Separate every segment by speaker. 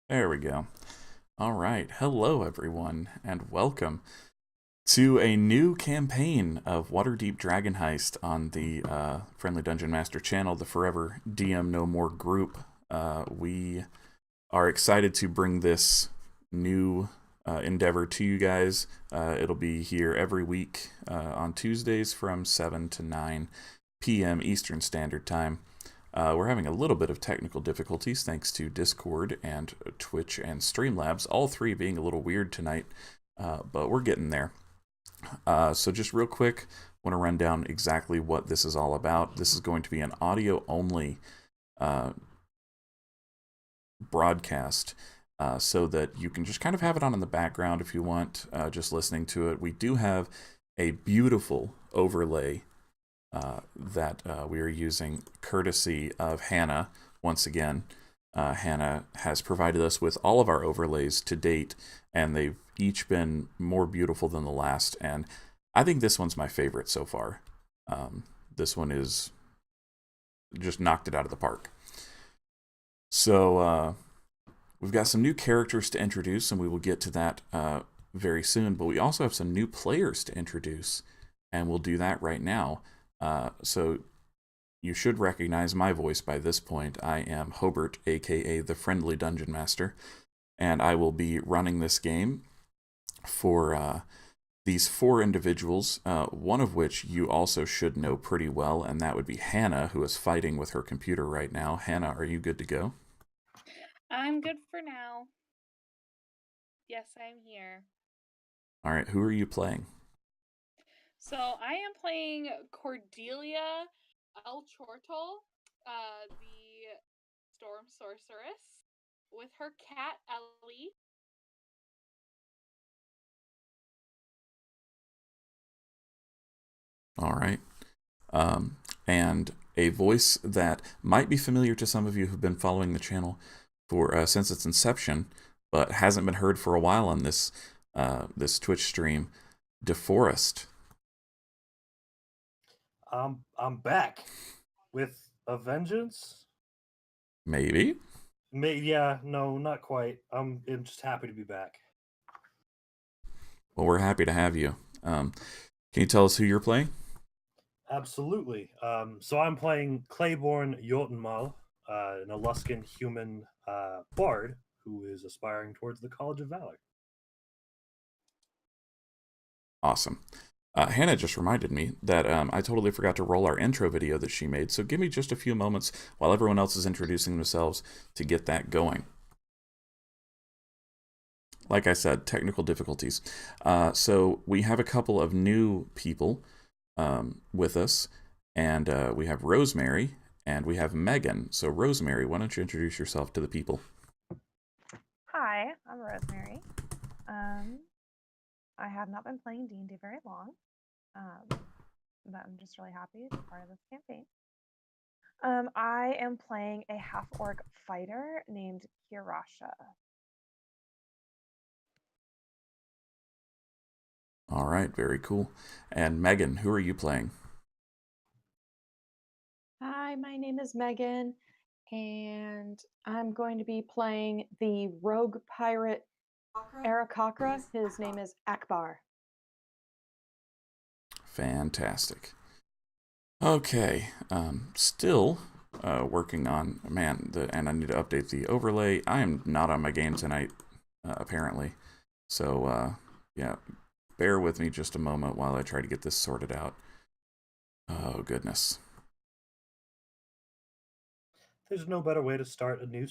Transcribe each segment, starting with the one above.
Speaker 1: There we go. All right. Hello, everyone, and welcome to a new campaign of Waterdeep Dragon Heist on the Friendly Dungeon Master channel, the Forever DM No More group. We are excited to bring this new endeavor to you guys. It'll be here every week on Tuesdays from 7 to 9 p.m. Eastern Standard Time. We're having a little bit of technical difficulties thanks to Discord and Twitch and Streamlabs, all three being a little weird tonight, but we're getting there. So just real quick, want to run down exactly what this is all about. This is going to be an audio-only broadcast, so that you can just kind of have it on in the background if you want, just listening to it. We do have a beautiful overlay that we are using courtesy of Hannah. Once again, Hannah has provided us with all of our overlays to date, and they've each been more beautiful than the last, and I think this one's my favorite so far. This one is just knocked it out of the park. So we've got some new characters to introduce, and we will get to that very soon, but we also have some new players to introduce, and we'll do that right now. So you should recognize my voice by this point. I am Hobart, aka the Friendly Dungeon Master, and I will be running this game for these four individuals, one of which you also should know pretty well, and that would be Hannah, who is fighting with her computer right now. Hannah, are you good to go?
Speaker 2: I'm good for now. Yes, I'm here.
Speaker 1: All right, who are you playing?
Speaker 2: So I am playing Cordelia El Chortle, the Storm Sorceress, with her cat Ellie.
Speaker 1: All right. And a voice that might be familiar to some of you who've been following the channel for since its inception, but hasn't been heard for a while on this Twitch stream, DeForest.
Speaker 3: I'm back with a vengeance.
Speaker 1: Maybe.
Speaker 3: Yeah, no, not quite. I'm just happy to be back.
Speaker 1: Well, we're happy to have you. Can you tell us who you're playing?
Speaker 3: Absolutely. So I'm playing Claiborne Jotunmal, an Eluskan human bard who is aspiring towards the College of Valor.
Speaker 1: Awesome. Hannah just reminded me that I totally forgot to roll our intro video that she made, so give me just a few moments while everyone else is introducing themselves to get that going. Like I said, technical difficulties. So we have a couple of new people with us, and we have Rosemary and we have Megan. So Rosemary, why don't you introduce yourself to the people?
Speaker 4: Hi, I'm Rosemary. I have not been playing D&D very long, but I'm just really happy to be part of this campaign. I am playing a half-orc fighter named Kirasha.
Speaker 1: All right, very cool. And Megan, who are you playing?
Speaker 5: Hi, my name is Megan, and I'm going to be playing the rogue pirate Arakakra. His name is Akbar.
Speaker 1: Fantastic. Okay, still working on, man, and I need to update the overlay. I am not on my game tonight, apparently. So, yeah, bear with me just a moment while I try to get this sorted out. Oh, goodness.
Speaker 3: There's no better way to start a new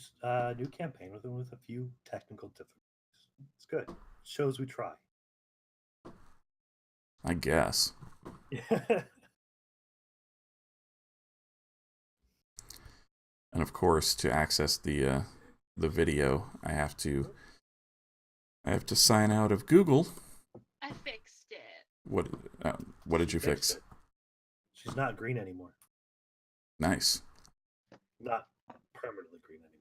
Speaker 3: campaign with a few technical difficulties. It's good. Shows we try.
Speaker 1: I guess. And of course, to access the video, I have to sign out of Google.
Speaker 2: I fixed it.
Speaker 1: What what did you fix?
Speaker 3: It. She's not green anymore.
Speaker 1: Nice.
Speaker 3: Not permanently green anymore.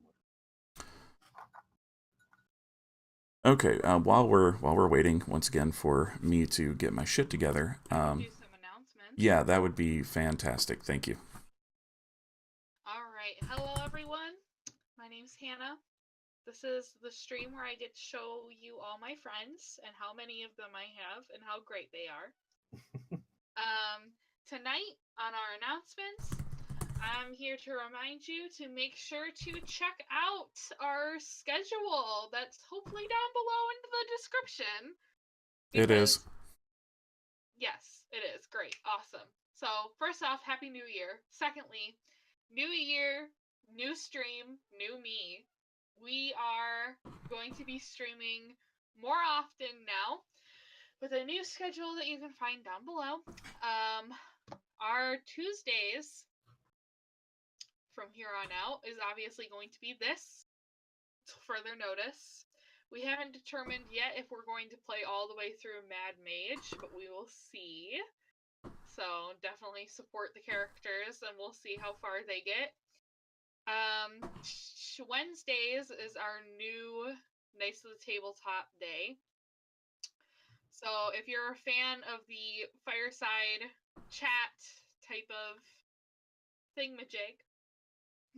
Speaker 1: Okay. While we're waiting once again for me to get my shit together,
Speaker 2: Do some announcements.
Speaker 1: yeah, that would be fantastic. Thank you.
Speaker 2: All right. Hello, everyone. My name's Hannah. This is the stream where I get to show you all my friends and how many of them I have and how great they are. Tonight on our announcements, I'm here to remind you to make sure to check out our schedule. That's hopefully down below in the description.
Speaker 1: It is.
Speaker 2: Yes, it is. Great. Awesome. So, first off, Happy New Year. Secondly, new year, new stream, new me. We are going to be streaming more often now with a new schedule that you can find down below. Our Tuesdays from here on out is obviously going to be this. Further notice. We haven't determined yet if we're going to play all the way through Mad Mage, but we will see. So definitely support the characters and we'll see how far they get. Wednesdays is our new Knights of the Tabletop day. So if you're a fan of the fireside chat type of thingamajig,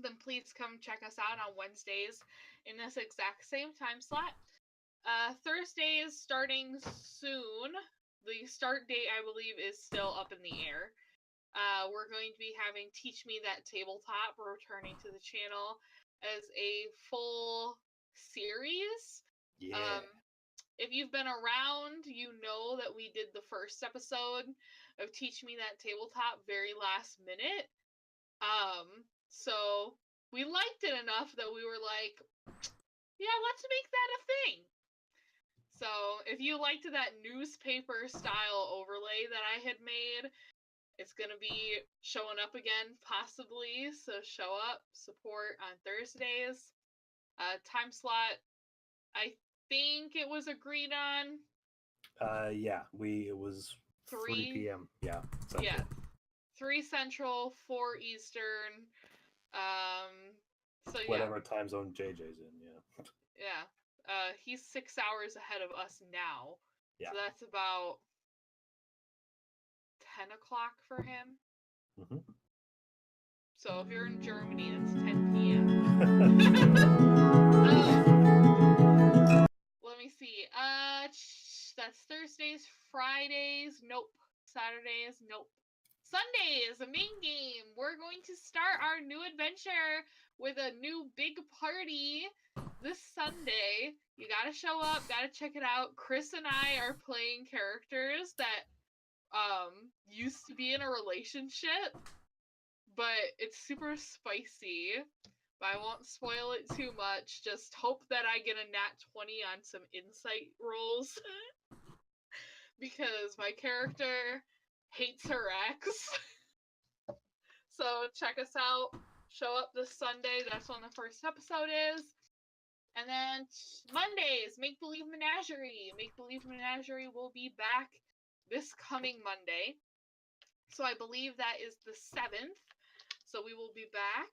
Speaker 2: then please come check us out on Wednesdays in this exact same time slot. Thursdays starting soon. The start date, I believe, is still up in the air. We're going to be having Teach Me That Tabletop returning to the channel as a full series.
Speaker 3: Yeah.
Speaker 2: If you've been around, you know that we did the first episode of Teach Me That Tabletop very last minute. So we liked it enough that we were like, yeah, let's make that a thing. So if you liked that newspaper style overlay that I had made, it's going to be showing up again, possibly. So show up, support on Thursdays. Time slot, I think it was agreed on.
Speaker 3: Yeah, it was 3 p.m. Yeah. Central.
Speaker 2: Yeah. 3 Central, 4 Eastern. So yeah.
Speaker 3: Whatever time zone JJ's in, yeah.
Speaker 2: Yeah. He's 6 hours ahead of us now.
Speaker 3: Yeah.
Speaker 2: So that's about 10 o'clock for him.
Speaker 3: Mm-hmm.
Speaker 2: So if you're in Germany, it's 10 p.m. Let me see. That's Thursdays, Fridays, nope. Saturdays, nope. Sundays, a main game. We're going to start our new adventure with a new big party this Sunday. You gotta show up, gotta check it out. Chris and I are playing characters that used to be in a relationship, but it's super spicy. But I won't spoil it too much. Just hope that I get a nat 20 on some insight rolls. Because my character hates her ex. So check us out. Show up this Sunday. That's when the first episode is. And then Mondays, Make Believe Menagerie. Make Believe Menagerie will be back this coming Monday. So I believe that is the 7th. So we will be back.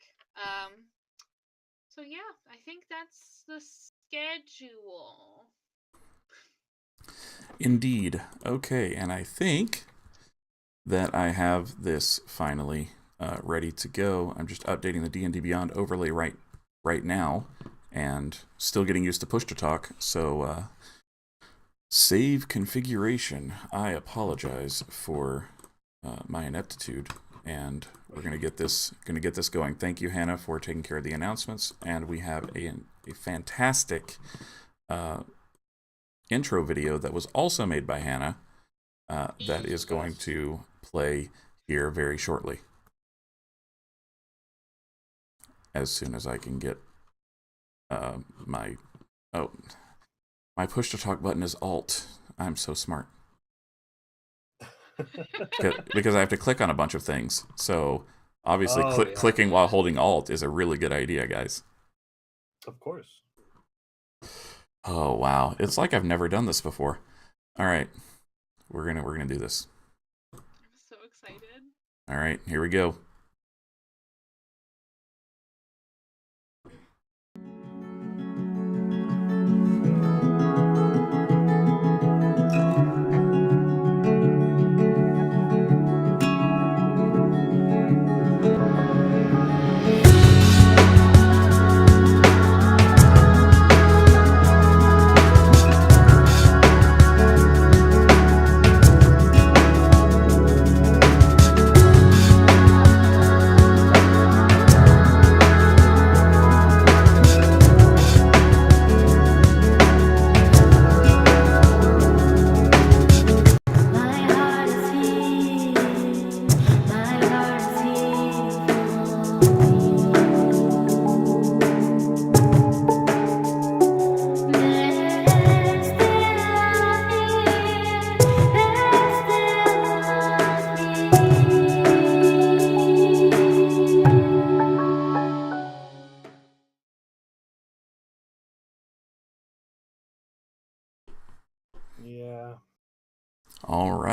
Speaker 2: So yeah, I think that's the schedule.
Speaker 1: Indeed. Okay, and I think that I have this finally ready to go. I'm just updating the D&D Beyond overlay right now, and still getting used to push-to-talk, so save configuration. I apologize for my ineptitude, and we're gonna get this going. Thank you, Hannah, for taking care of the announcements, and we have a fantastic intro video that was also made by Hannah that is going to play here very shortly, as soon as I can get my push-to-talk button is Alt. I'm so smart. Because I have to click on a bunch of things. So obviously clicking while holding Alt is a really good idea, guys.
Speaker 3: Of course.
Speaker 1: Oh wow, it's like I've never done this before. All right, we're gonna do this.
Speaker 2: I'm so excited.
Speaker 1: All right, here we go.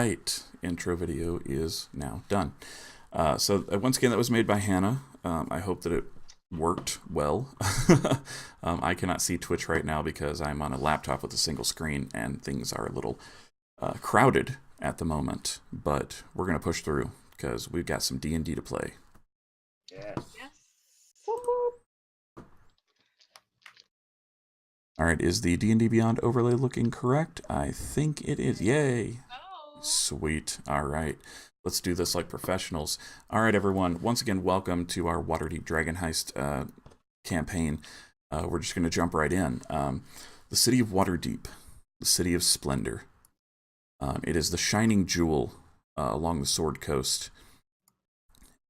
Speaker 1: right, intro video is now done. So once again, that was made by Hannah. I hope that it worked well. I cannot see Twitch right now because I'm on a laptop with a single screen and things are a little crowded at the moment. But we're going to push through because we've got some D&D to play.
Speaker 3: Yes.
Speaker 2: Yes.
Speaker 1: All right, is the D&D Beyond overlay looking correct? I think it is. Yay!
Speaker 2: Oh.
Speaker 1: Sweet. All right. Let's do this like professionals. All right, everyone. Once again, welcome to our Waterdeep Dragon Heist campaign. We're just going to jump right in. The City of Waterdeep, the City of Splendor. It is the shining jewel along the Sword Coast.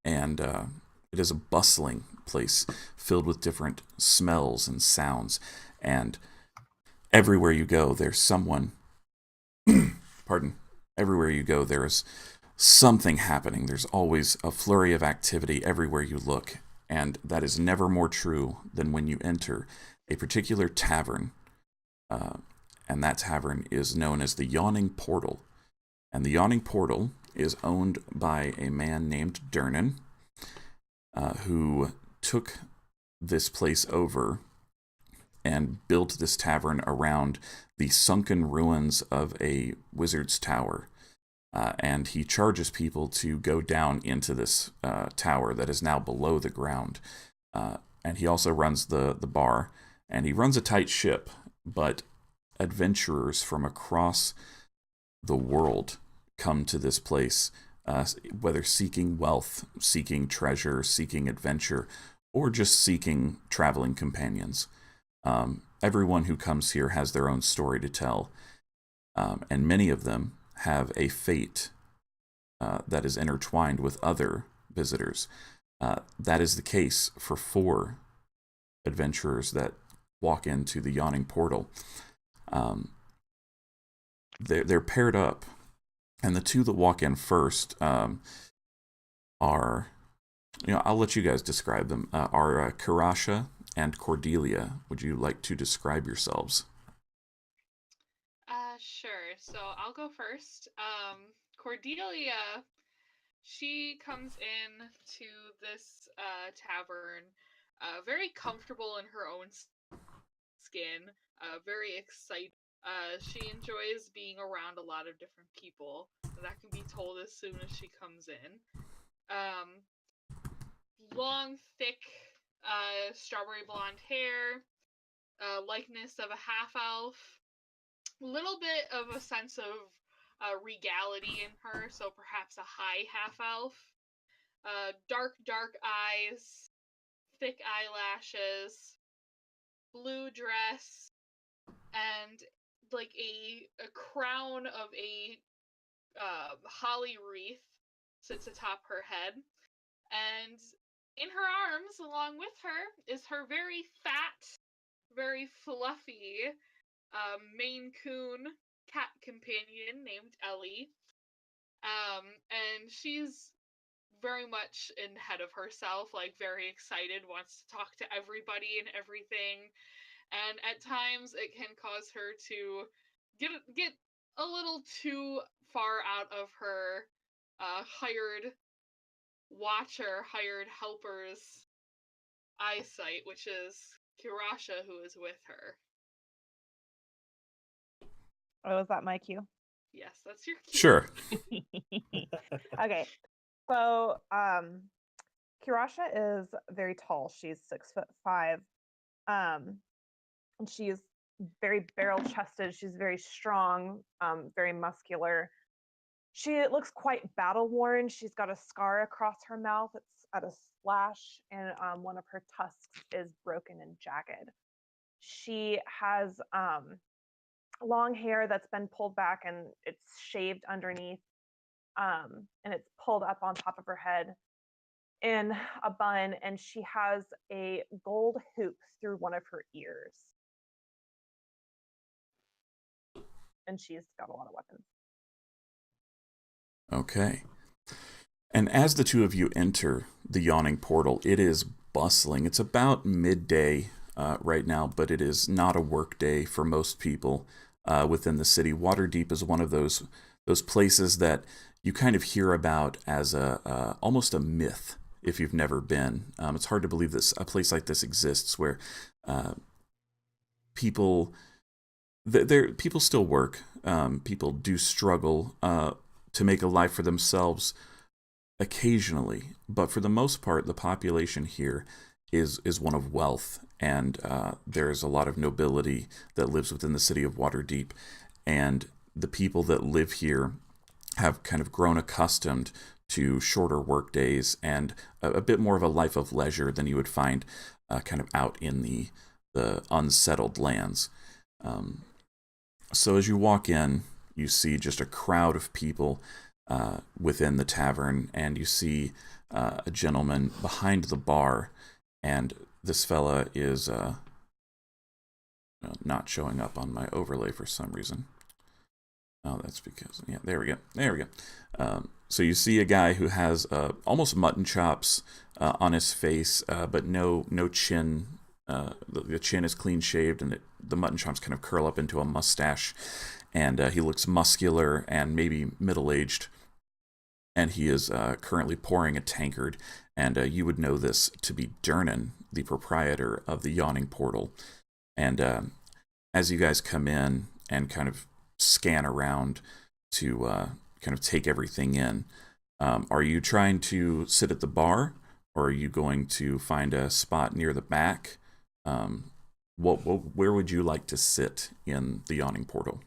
Speaker 1: And it is a bustling place filled with different smells and sounds. And everywhere you go, there's someone... Pardon. Everywhere you go, there's something happening. There's always a flurry of activity everywhere you look. And that is never more true than when you enter a particular tavern. And that tavern is known as the Yawning Portal. And the Yawning Portal is owned by a man named Durnan, who took this place over and built this tavern around the sunken ruins of a wizard's tower. And he charges people to go down into this tower that is now below the ground. And he also runs the bar. And he runs a tight ship, but adventurers from across the world come to this place, whether seeking wealth, seeking treasure, seeking adventure, or just seeking traveling companions. Everyone who comes here has their own story to tell, and many of them have a fate that is intertwined with other visitors. That is the case for 4 adventurers that walk into the Yawning Portal. They're paired up, and the 2 that walk in first are, I'll let you guys describe them, are Karasha and Cordelia. Would you like to describe yourselves?
Speaker 2: Sure. So I'll go first. Cordelia, she comes in to this tavern, very comfortable in her own skin, very excited. She enjoys being around a lot of different people. That can be told as soon as she comes in. Long, thick, strawberry blonde hair, likeness of a half-elf, little bit of a sense of regality in her, so perhaps a high half-elf. Dark eyes, thick eyelashes, blue dress, and like a crown of a holly wreath sits atop her head. And in her arms, along with her, is her very fat, very fluffy Maine Coon cat companion named Ellie. And she's very much in head of herself, like very excited, wants to talk to everybody and everything. And at times it can cause her to get a little too far out of her hired helper's eyesight, which is Kirasha, who is with her.
Speaker 4: Oh, is that my cue?
Speaker 2: Yes, that's your cue.
Speaker 1: Sure.
Speaker 4: Okay. So, Kirasha is very tall. She's 6'5". And she's very barrel-chested. She's very strong, very muscular. She looks quite battle-worn. She's got a scar across her mouth. It's at a slash, and one of her tusks is broken and jagged. She has long hair that's been pulled back, and it's shaved underneath, and it's pulled up on top of her head in a bun, and she has a gold hoop through one of her ears. And she's got a lot of weapons.
Speaker 1: Okay. And as the 2 of you enter the Yawning Portal, it is bustling. It's about midday right now, but it is not a work day for most people within the city. Waterdeep is one of those those places that you kind of hear about as a almost a myth if you've never been. It's hard to believe this a place like this exists where people people still work. People do struggle to make a life for themselves occasionally, but for the most part, the population here is one of wealth, and there's a lot of nobility that lives within the city of Waterdeep, and the people that live here have kind of grown accustomed to shorter work days and a bit more of a life of leisure than you would find kind of out in the unsettled lands. So as you walk in, you see just a crowd of people within the tavern, and you see a gentleman behind the bar, and this fella is not showing up on my overlay for some reason. Oh, that's because, yeah, there we go. There we go. So you see a guy who has almost mutton chops on his face, but no chin. The chin is clean shaved, and the mutton chops kind of curl up into a mustache. And he looks muscular and maybe middle-aged. And he is currently pouring a tankard. And you would know this to be Dernan, the proprietor of the Yawning Portal. And as you guys come in and kind of scan around to kind of take everything in, are you trying to sit at the bar, or are you going to find a spot near the back? Where would you like to sit in the Yawning Portal?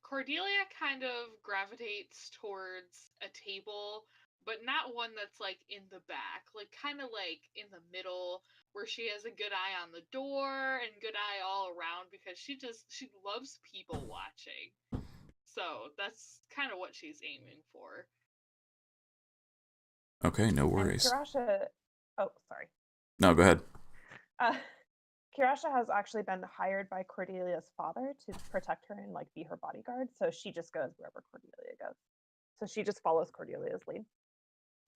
Speaker 2: Cordelia kind of gravitates towards a table, but not one that's like in the back, like kind of like in the middle, where she has a good eye on the door and good eye all around, because she loves people watching. So that's kind of what she's aiming for.
Speaker 1: Okay, no
Speaker 4: And
Speaker 1: worries.
Speaker 4: Kirasha, oh, sorry.
Speaker 1: No, go ahead.
Speaker 4: Kirasha has actually been hired by Cordelia's father to protect her and like be her bodyguard. So she just goes wherever Cordelia goes. So she just follows Cordelia's lead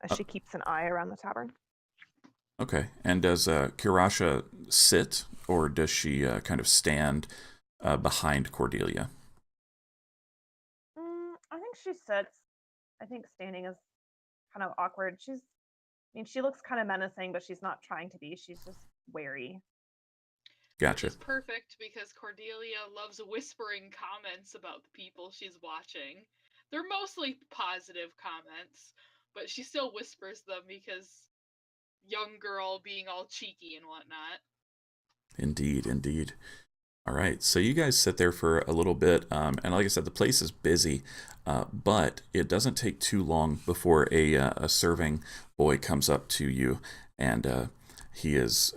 Speaker 4: as she keeps an eye around the tavern.
Speaker 1: Okay, and does Kirasha sit, or does she kind of stand behind Cordelia?
Speaker 4: I think she sits. I think standing is kind of awkward. She looks kind of menacing, but she's not trying to be. She's just wary.
Speaker 1: Gotcha.
Speaker 2: Which is perfect, because Cordelia loves whispering comments about the people she's watching. They're mostly positive comments, but she still whispers them because young girl being all cheeky and whatnot.
Speaker 1: Indeed, indeed. All right, so you guys sit there for a little bit, and like I said, the place is busy, but it doesn't take too long before a serving boy comes up to you, and he is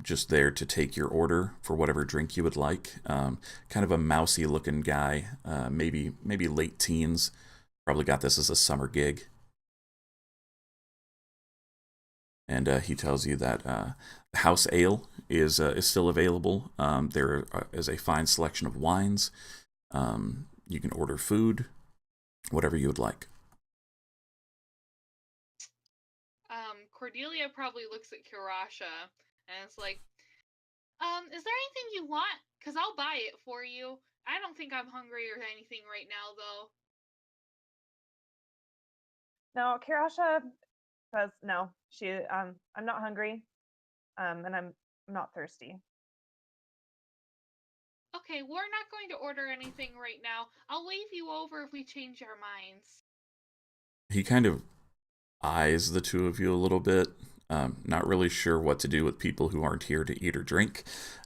Speaker 1: just there to take your order for whatever drink you would like. Kind of a mousy-looking guy, maybe late teens. Probably got this as a summer gig. And he tells you that house ale is still available. There is a fine selection of wines. You can order food, whatever you would like.
Speaker 2: Cordelia probably looks at Kirasha and it's like, is there anything you want? Because I'll buy it for you. I don't think I'm hungry or anything right now, though.
Speaker 4: No, Kirasha says no. I'm not hungry, and I'm not thirsty.
Speaker 2: Okay, we're not going to order anything right now. I'll wave you over if we change our minds.
Speaker 1: He kind of eyes the two of you a little bit. Not really sure what to do with people who aren't here to eat or drink.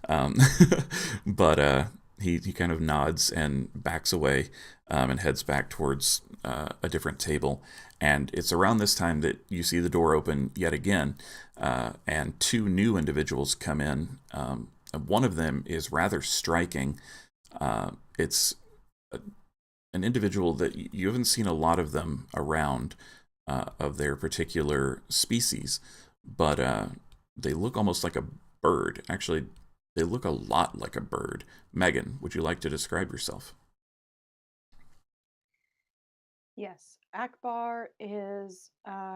Speaker 1: But he kind of nods and backs away and heads back towards a different table. And it's around this time that you see the door open yet again, and two new individuals come in. One of them is rather striking. It's an individual that you haven't seen a lot of them around of their particular species, but they look almost like a bird. Actually, they look a lot like a bird. Megan, would you like to describe yourself?
Speaker 5: Yes, Akbar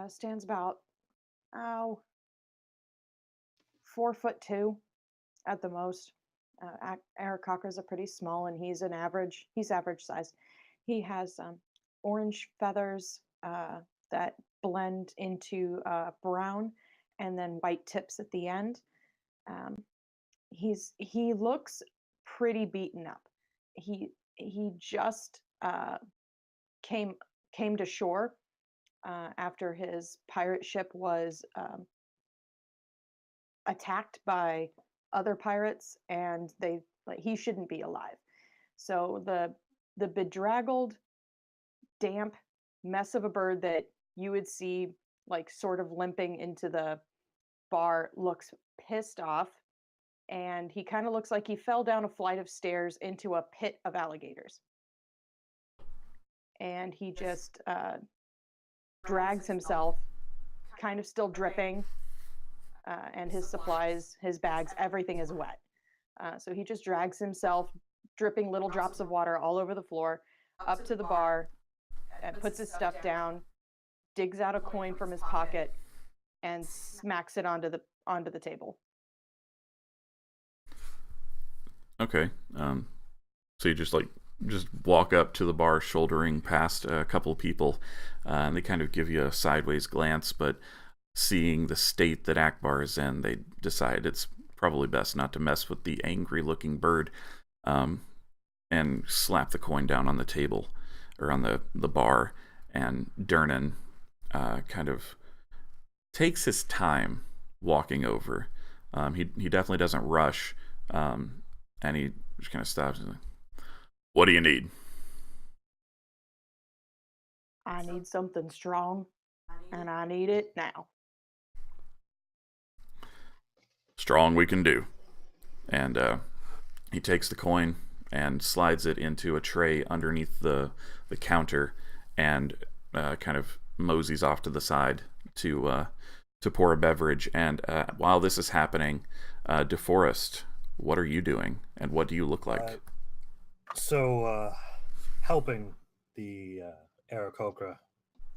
Speaker 5: stands about 4'2" at the most. Arakocras are pretty small, and he's average size. He has orange feathers that blend into brown, and then white tips at the end. He looks pretty beaten up. He just came to shore after his pirate ship was attacked by other pirates, and he shouldn't be alive. So the bedraggled, damp mess of a bird that you would see like sort of limping into the bar looks pissed off, and he kind of looks like he fell down a flight of stairs into a pit of alligators. And he just drags himself, kind of still dripping, and his supplies, his bags, everything is wet. So he just drags himself, dripping little drops of water all over the floor, up to the bar, and puts his stuff down, digs out a coin from his pocket, and smacks it onto the table.
Speaker 1: Okay. So you just walk up to the bar, shouldering past a couple of people, and they kind of give you a sideways glance, but seeing the state that Akbar is in, they decide it's probably best not to mess with the angry-looking bird, and slap the coin down on the table, or on the bar, and Durnan kind of takes his time walking over. He definitely doesn't rush, and he just kind of stops and like, "What do you need?"
Speaker 5: I need something strong, and I need it now.
Speaker 1: Strong we can do. And he takes the coin and slides it into a tray underneath the counter, and kind of moseys off to the side to pour a beverage. And while this is happening, DeForest, what are you doing, and what do you look like?
Speaker 3: Helping the Aarakocra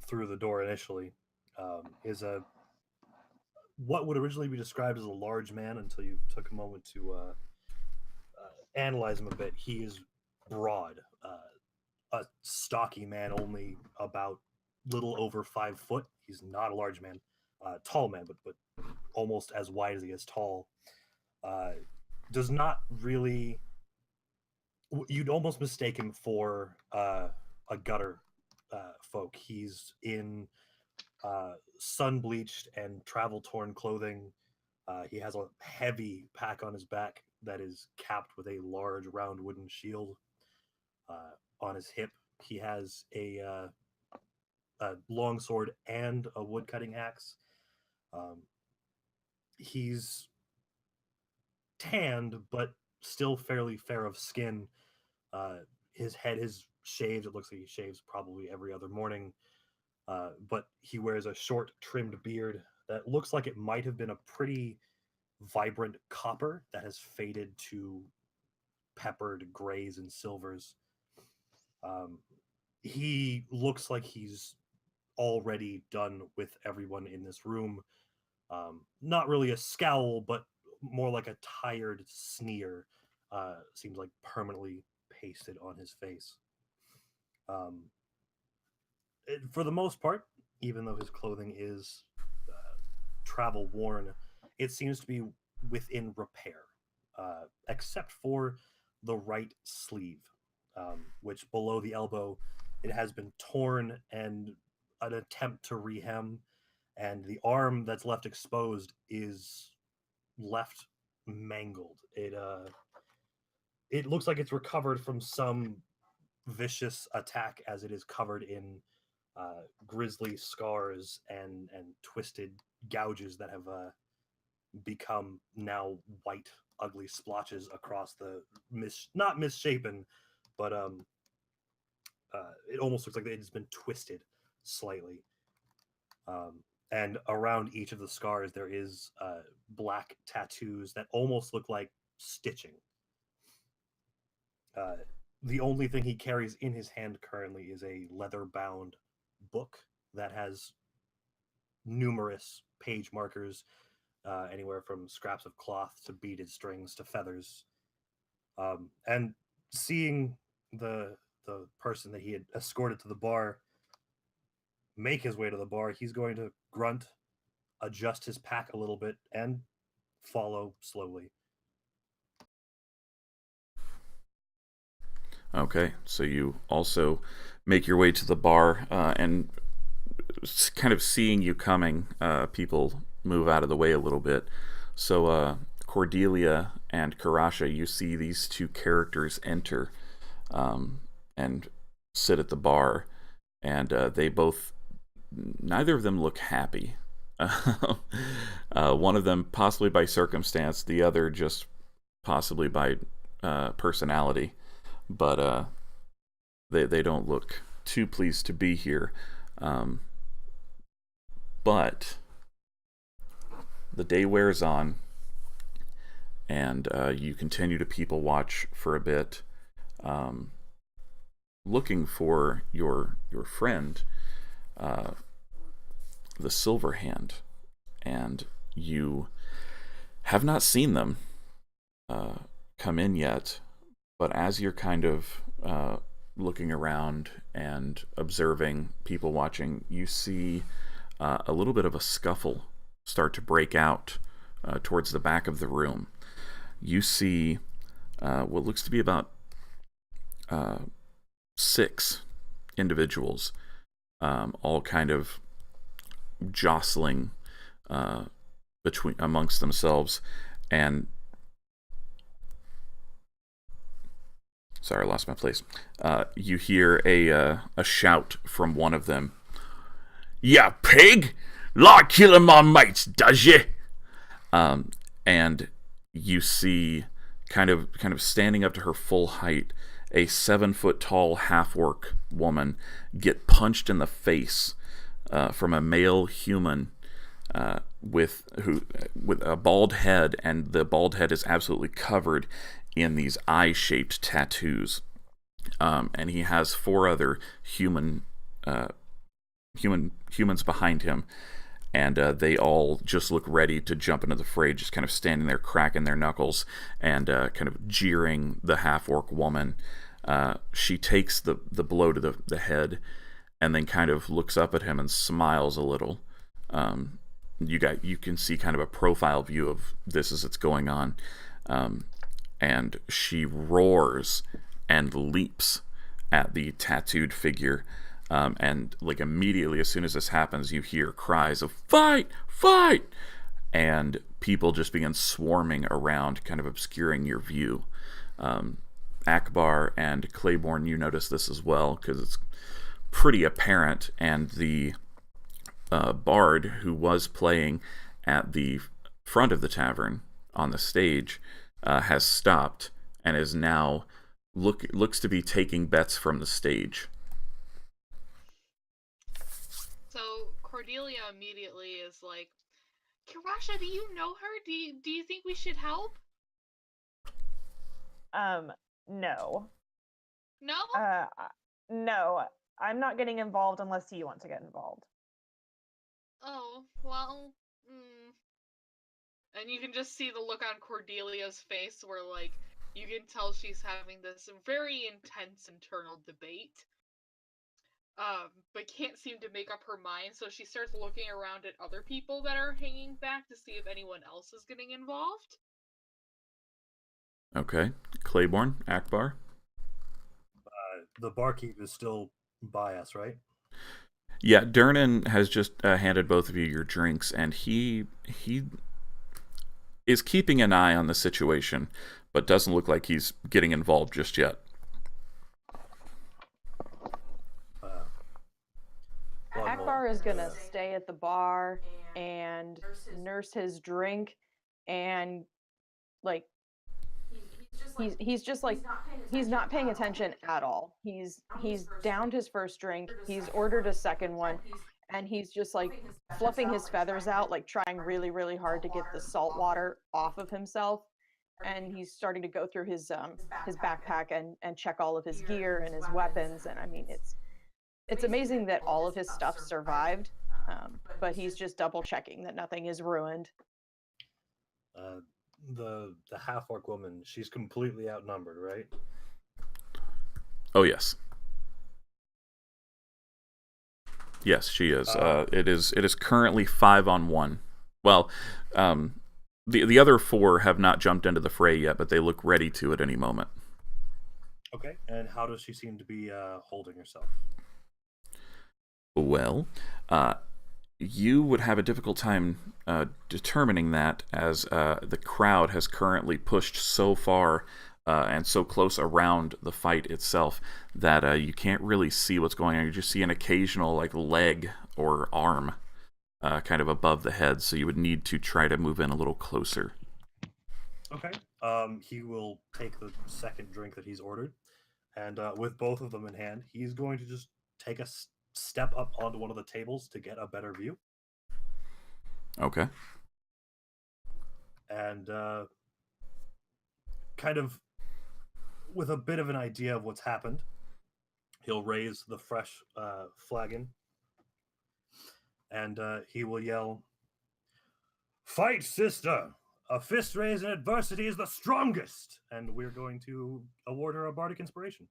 Speaker 3: through the door initially is what would originally be described as a large man until you took a moment to analyze him a bit. He is broad, a stocky man, only about little over 5 foot. He's not a large man, tall man, but almost as wide as he is tall. Does not really. You'd almost mistake him for a gutter folk. He's in sun-bleached and travel-torn clothing. He has a heavy pack on his back that is capped with a large, round wooden shield on his hip. He has a long sword and a wood-cutting axe. He's tanned, but still fairly fair of skin. His head is shaved. It looks like he shaves probably every other morning. But he wears a short, trimmed beard that looks like it might have been a pretty vibrant copper that has faded to peppered grays and silvers. He looks like he's already done with everyone in this room. Not really a scowl, but more like a tired sneer. Seems like permanently pasted on his face. For the most part, even though his clothing is travel worn, it seems to be within repair, except for the right sleeve, which below the elbow, it has been torn and an attempt to rehem, and the arm that's left exposed is left mangled. It looks like it's recovered from some vicious attack, as it is covered in grisly scars and twisted gouges that have become now white, ugly splotches across the not misshapen, but it almost looks like it's been twisted slightly. And around each of the scars, there is black tattoos that almost look like stitching. The only thing he carries in his hand currently is a leather-bound book that has numerous page markers, anywhere from scraps of cloth to beaded strings to feathers. And seeing the person that he had escorted to the bar make his way to the bar, he's going to grunt, adjust his pack a little bit, and follow slowly.
Speaker 1: Okay, so you also make your way to the bar, and kind of seeing you coming, people move out of the way a little bit. So Cordelia and Karasha, you see these two characters enter and sit at the bar, and they both, neither of them look happy. One of them possibly by circumstance, the other just possibly by personality, but they don't look too pleased to be here. But the day wears on, and you continue to people watch for a bit, looking for your friend, the Silver Hand, and you have not seen them come in yet. But as you're kind of looking around and observing people watching, you see a little bit of a scuffle start to break out towards the back of the room. You see what looks to be about 6 individuals, all kind of jostling amongst themselves, and sorry, I lost my place. You hear a shout from one of them. "Ya pig! Like killing my mates, does ye?" And you see, kind of standing up to her full height, a 7-foot tall half-orc woman get punched in the face from a male human with a bald head, and the bald head is absolutely covered in these eye-shaped tattoos, and he has 4 other humans behind him, and they all just look ready to jump into the fray, just kind of standing there cracking their knuckles and kind of jeering the half-orc woman. She takes the blow to the head and then kind of looks up at him and smiles a little. You can see kind of a profile view of this as it's going on. And she roars and leaps at the tattooed figure. And like immediately as soon as this happens, you hear cries of "Fight! Fight!" And people just begin swarming around, kind of obscuring your view. Akbar and Claiborne, you notice this as well, because it's pretty apparent, and the bard who was playing at the front of the tavern on the stage has stopped and is now looks to be taking bets from the stage.
Speaker 2: So Cordelia immediately is like, "Karasha, do you know her? Do you think we should help?"
Speaker 4: No.
Speaker 2: No?
Speaker 4: No. I'm not getting involved unless you want to get involved.
Speaker 2: Oh, well, And you can just see the look on Cordelia's face where, like, you can tell she's having this very intense internal debate. But can't seem to make up her mind, so she starts looking around at other people that are hanging back to see if anyone else is getting involved.
Speaker 1: Okay. Claiborne, Akbar?
Speaker 3: The barkeep is still by us, right?
Speaker 1: Yeah, Durnan has just handed both of you your drinks, and he is keeping an eye on the situation, but doesn't look like he's getting involved just yet.
Speaker 5: Akbar is gonna stay at the bar and nurse his drink, and like he's just like he's not paying attention at all. He's downed his first drink, he's ordered a second one, and he's just like fluffing his feathers out, like trying really, really hard to get the salt water off of himself. And he's starting to go through his backpack and check all of his gear and his weapons. And I mean, it's amazing that all of his stuff survived, but he's just double checking that nothing is ruined.
Speaker 3: the half orc woman, she's completely outnumbered, right?
Speaker 1: Oh yes. Yes, she is. It is currently 5-on-1. Well, the other 4 have not jumped into the fray yet, but they look ready to at any moment.
Speaker 3: Okay, and how does she seem to be holding herself?
Speaker 1: Well, you would have a difficult time determining that, as the crowd has currently pushed so far and so close around the fight itself that you can't really see what's going on. You just see an occasional leg or arm kind of above the head, so you would need to try to move in a little closer.
Speaker 3: Okay. He will take the second drink that he's ordered, and with both of them in hand, he's going to just take a step up onto one of the tables to get a better view.
Speaker 1: Okay.
Speaker 3: And kind of with a bit of an idea of what's happened, he'll raise the fresh flagon, and he will yell, "Fight, sister! A fist raised in adversity is the strongest!" And we're going to award her a bardic inspiration.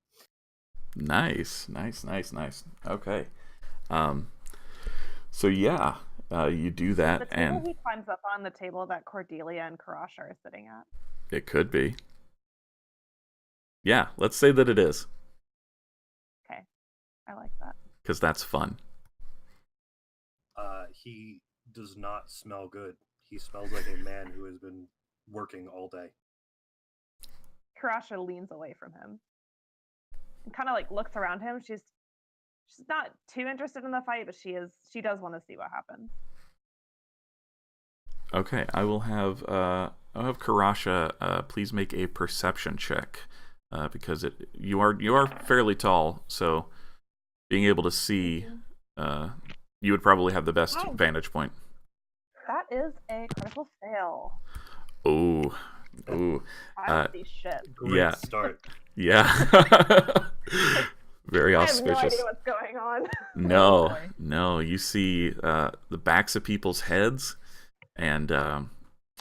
Speaker 1: Nice. Okay. So yeah, you do that,
Speaker 4: The table
Speaker 1: and
Speaker 4: he climbs up on, the table that Cordelia and Karasha are sitting at.
Speaker 1: it could be. Yeah, let's say that it is,
Speaker 4: Okay, I like that.
Speaker 1: because that's fun.
Speaker 3: He does not smell good. He smells like a man who has been working all day.
Speaker 4: Karasha leans away from him and kind of looks around him. She's not too interested in the fight, but she does want to see what happens.
Speaker 1: Okay, I'll have Karasha please make a perception check, because you are fairly tall, so being able to see, you would probably have the best vantage point.
Speaker 4: That is a critical fail.
Speaker 1: Ooh.
Speaker 4: I see shit.
Speaker 3: Great start.
Speaker 1: Yeah. Very
Speaker 4: I have
Speaker 1: auspicious.
Speaker 4: no idea what's going on.
Speaker 1: No. You see the backs of people's heads, and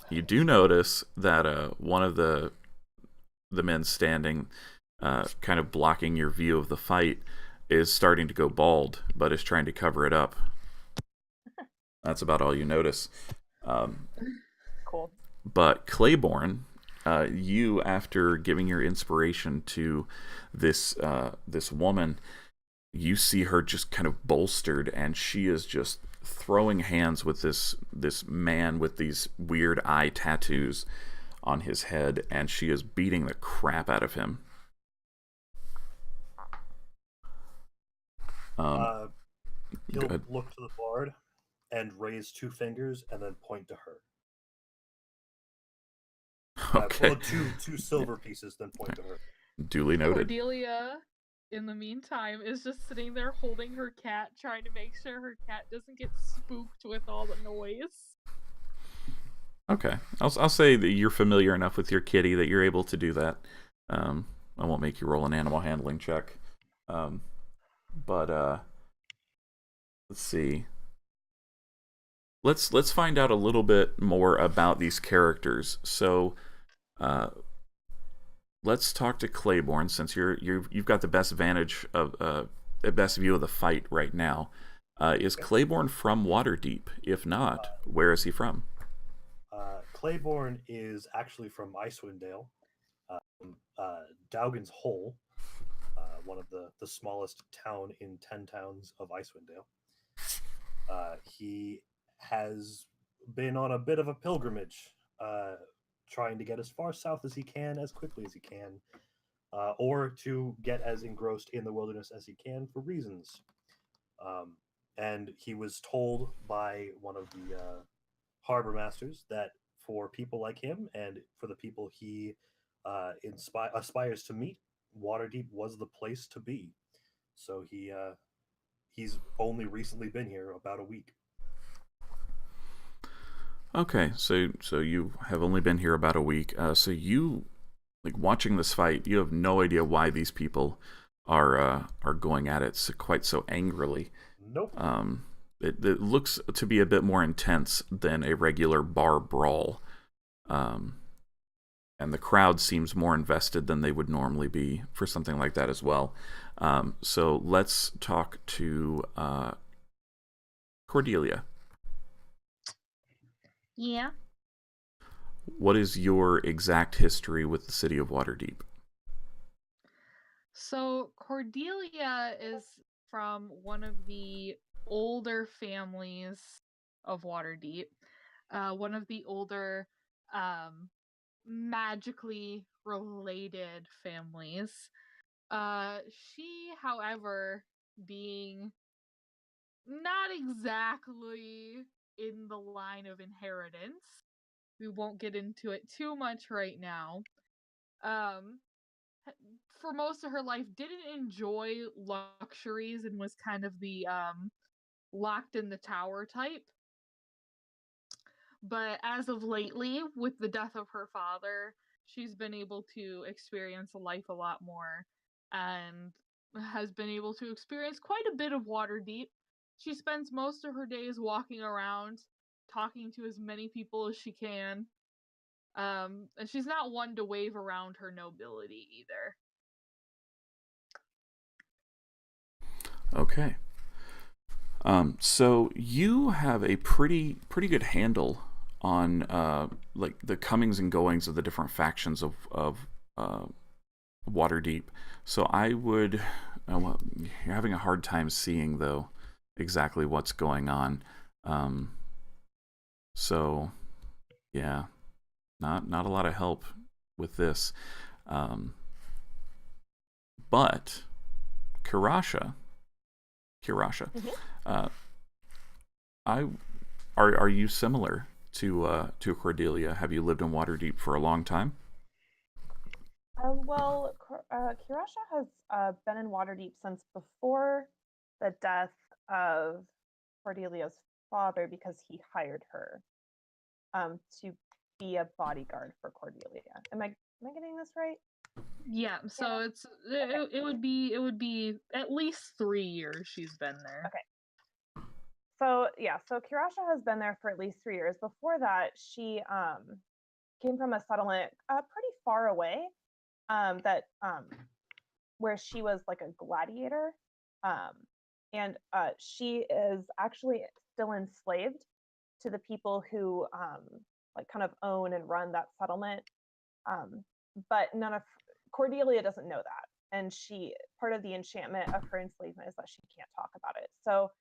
Speaker 1: you do notice that one of the men standing, kind of blocking your view of the fight, is starting to go bald, but is trying to cover it up. That's about all you notice.
Speaker 4: Cool.
Speaker 1: But Claiborne, you, after giving your inspiration to this woman, you see her just kind of bolstered, and she is just throwing hands with this man with these weird eye tattoos on his head, and she is beating the crap out of him.
Speaker 3: He'll look to the bard and raise 2 fingers and then point to her.
Speaker 1: Okay.
Speaker 3: Well, two silver pieces, then point to her.
Speaker 1: Duly noted.
Speaker 2: Cordelia, in the meantime, is just sitting there holding her cat, trying to make sure her cat doesn't get spooked with all the noise.
Speaker 1: Okay, I'll say that you're familiar enough with your kitty that you're able to do that. I won't make you roll an animal handling check. But let's see. Let's find out a little bit more about these characters. So, let's talk to Claiborne, since you've got the best vantage of the best view of the fight right now. Is Claiborne from Waterdeep? If not, where is he from?
Speaker 3: Claiborne is actually from Icewind Dale, Dougan's Hole, one of the smallest town in 10 towns of Icewind Dale. He has been on a bit of a pilgrimage, trying to get as far south as he can, as quickly as he can, or to get as engrossed in the wilderness as he can for reasons. And he was told by one of the harbor masters that for people like him and for the people he aspires to meet, Waterdeep was the place to be. So he's only recently been here about a week.
Speaker 1: Okay, so you have only been here about a week. So you, watching this fight, you have no idea why these people are going at it quite so angrily.
Speaker 3: Nope.
Speaker 1: It looks to be a bit more intense than a regular bar brawl. the crowd seems more invested than they would normally be for something like that as well. So let's talk to Cordelia.
Speaker 6: Yeah.
Speaker 1: What is your exact history with the city of Waterdeep?
Speaker 6: So Cordelia is from one of the older families of Waterdeep, one of the older magically related families. She, however, being not exactly in the line of inheritance, we won't get into it too much right now. For most of her life, didn't enjoy luxuries and was kind of the locked in the tower type. But as of lately, with the death of her father, she's been able to experience life a lot more and has been able to experience quite a bit of Waterdeep. She spends most of her days walking around, talking to as many people as she can. And she's not one to wave around her nobility either.
Speaker 1: Okay. So you have a pretty good handle on like the comings and goings of the different factions of Waterdeep. So I would. Well, you're having a hard time seeing though exactly what's going on. So yeah, not a lot of help with this. But Kirasha. Are you similar to Cordelia? Have you lived in Waterdeep for a long time?
Speaker 4: Well, Kirasha has been in Waterdeep since before the death of Cordelia's father because he hired her to be a bodyguard for Cordelia. Am I getting this right?
Speaker 6: Yeah, so
Speaker 4: Okay.
Speaker 6: it would be at least 3 years she's been there.
Speaker 4: Okay. So yeah, so Kirasha has been there for at least 3 years. Before that, she came from a settlement pretty far away, where she was like a gladiator, and she is actually still enslaved to the people who like kind of own and run that settlement. But none of Cordelia doesn't know that, and part of the enchantment of her enslavement is that she can't talk about it. So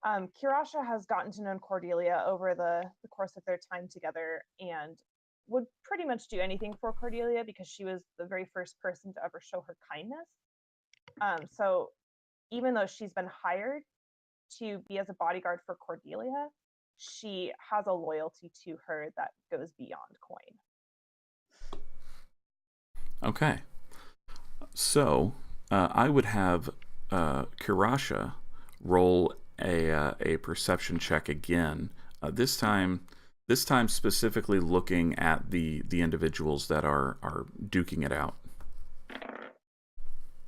Speaker 4: Kirasha has gotten to know Cordelia over the course of their time together and would pretty much do anything for Cordelia because she was the very first person to ever show her kindness. So even though she's been hired to be as a bodyguard for Cordelia, she has a loyalty to her that goes beyond coin.
Speaker 1: Okay. So I would have Kirasha roll a perception check again. This time specifically looking at the individuals that are duking it out.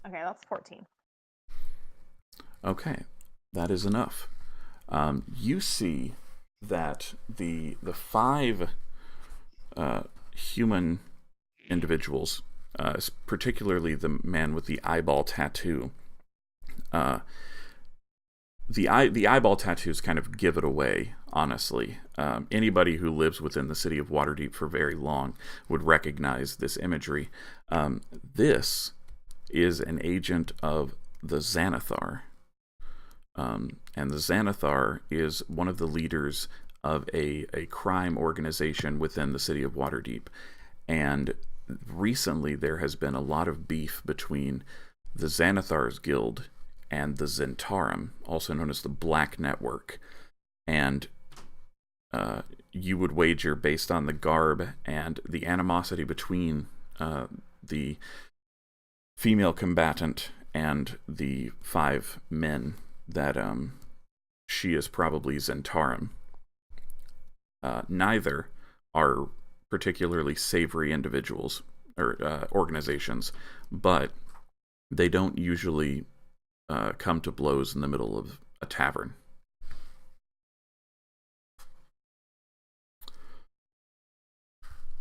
Speaker 4: Okay, that's 14.
Speaker 1: Okay, that is enough. You see that the 5 human individuals, particularly the man with the eyeball tattoo. The eyeball tattoos kind of give it away, honestly. Anybody who lives within the city of Waterdeep for very long would recognize this imagery. This is an agent of the Xanathar. And the Xanathar is one of the leaders of a crime organization within the city of Waterdeep. And recently there has been a lot of beef between the Xanathar's Guild and the Zentarum, also known as the Black Network. And you would wager based on the garb and the animosity between the female combatant and the 5 men that she is probably Zentarum. Neither are particularly savory individuals or organizations, but they don't usually come to blows in the middle of a tavern.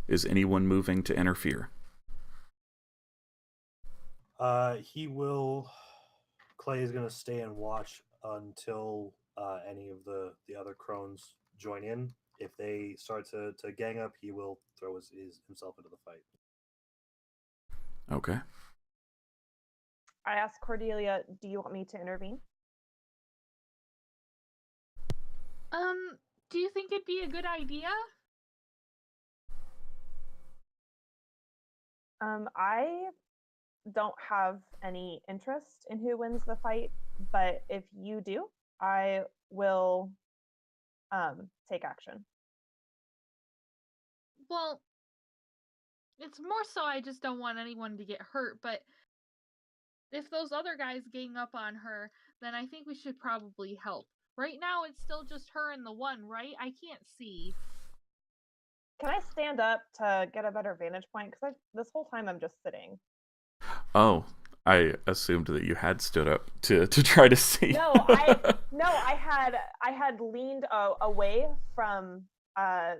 Speaker 1: Is anyone moving to interfere?
Speaker 3: He will. Clay is going to stay and watch until any of the other crones join in. If they start to gang up, he will throw himself into the fight.
Speaker 1: Okay.
Speaker 4: I asked Cordelia, do you want me to intervene?
Speaker 6: Do you think it'd be a good idea?
Speaker 4: I don't have any interest in who wins the fight, but if you do, I will take action.
Speaker 6: Well, it's more so I just don't want anyone to get hurt, but if those other guys gang up on her, then I think we should probably help. Right now, it's still just her and the one, right? I can't see.
Speaker 4: Can I stand up to get a better vantage point? Because this whole time I'm just sitting.
Speaker 1: Oh, I assumed that you had stood up to try to see.
Speaker 4: No, I had leaned away from the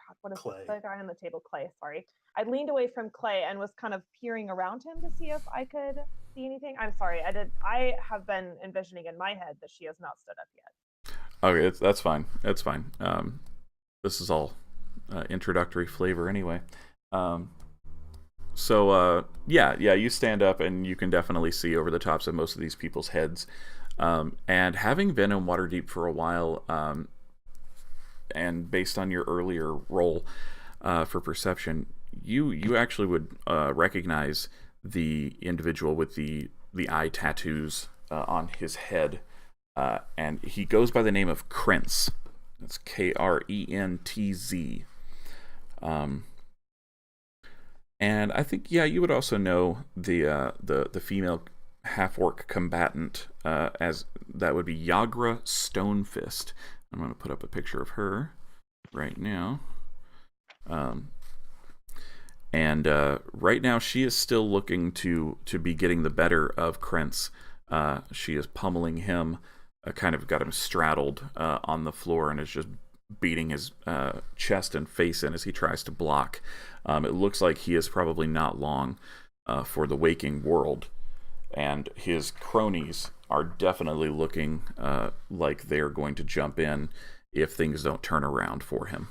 Speaker 4: God, what is
Speaker 3: Clay.
Speaker 4: the guy on the table? Clay, sorry. I leaned away from Clay and was kind of peering around him to see if I could see anything. I'm sorry, I have been envisioning in my head that she has not stood up yet.
Speaker 1: Okay, that's fine. That's fine. This is all introductory flavor anyway. So yeah, you stand up and you can definitely see over the tops of most of these people's heads. And having been in Waterdeep for a while, and based on your earlier role for perception, you actually would recognize the individual with the eye tattoos on his head, and he goes by the name of Krentz. That's Krentz. And I think, yeah, you would also know the female half-orc combatant, as that would be Yagra Stonefist. I'm going to put up a picture of her right now. And right now she is still looking to be getting the better of Krentz. She is pummeling him, kind of got him straddled on the floor, and is just beating his chest and face in as he tries to block. It looks like he is probably not long for the waking world, and his cronies are definitely looking like they're going to jump in if things don't turn around for him.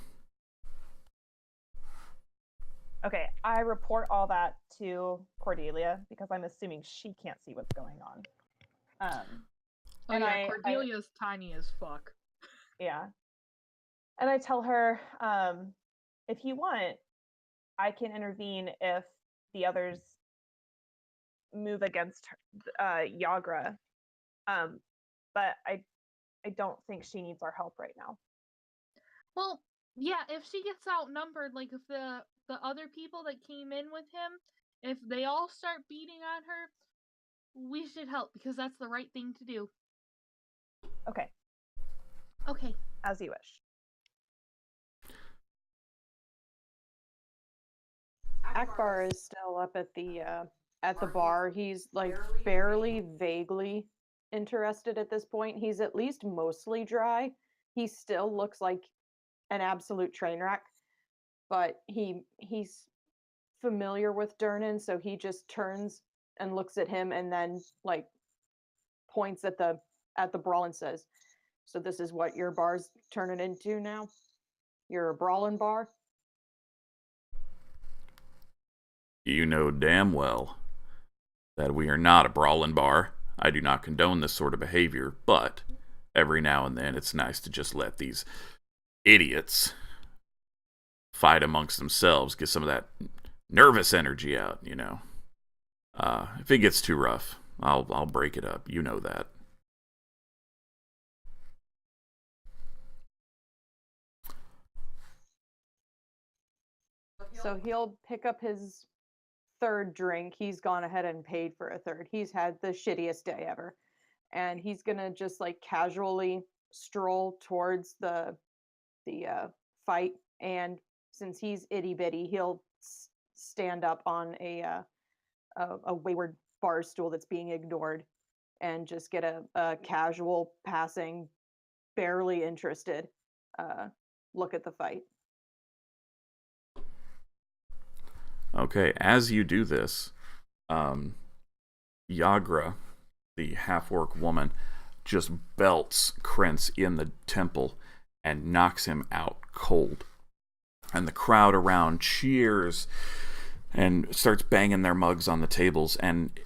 Speaker 4: Okay, I report all that to Cordelia because I'm assuming she can't see what's going on.
Speaker 6: And yeah, Cordelia's tiny as fuck.
Speaker 4: Yeah. And I tell her, if you want, I can intervene if the others move against Yagra. But I don't think she needs our help right now.
Speaker 6: Well, yeah, if she gets outnumbered, like if the other people that came in with him, if they all start beating on her, we should help because that's the right thing to do.
Speaker 4: Okay.
Speaker 6: Okay.
Speaker 4: As you wish.
Speaker 5: Akbar is still up at the bar. He's like barely vaguely interested at this point. He's at least mostly dry. He still looks like an absolute train wreck, but he's familiar with Durnan, so he just turns and looks at him and then like points at the brawl and says, "So this is what your bar's turning into now? You're a brawling bar?"
Speaker 1: You know damn well that we are not a brawling bar. I do not condone this sort of behavior, but every now and then it's nice to just let these idiots fight amongst themselves, get some of that nervous energy out, you know. If it gets too rough, I'll break it up. You know that.
Speaker 5: So he'll pick up his third drink. He's gone ahead and paid for a third. He's had the shittiest day ever. And he's gonna just like casually stroll towards the fight. And since he's itty bitty, he'll stand up on a wayward bar stool that's being ignored and just get a casual passing, barely interested look at the fight.
Speaker 1: Okay, as you do this, Yagra, the half-orc woman, just belts Krentz in the temple and knocks him out cold. And the crowd around cheers and starts banging their mugs on the tables. And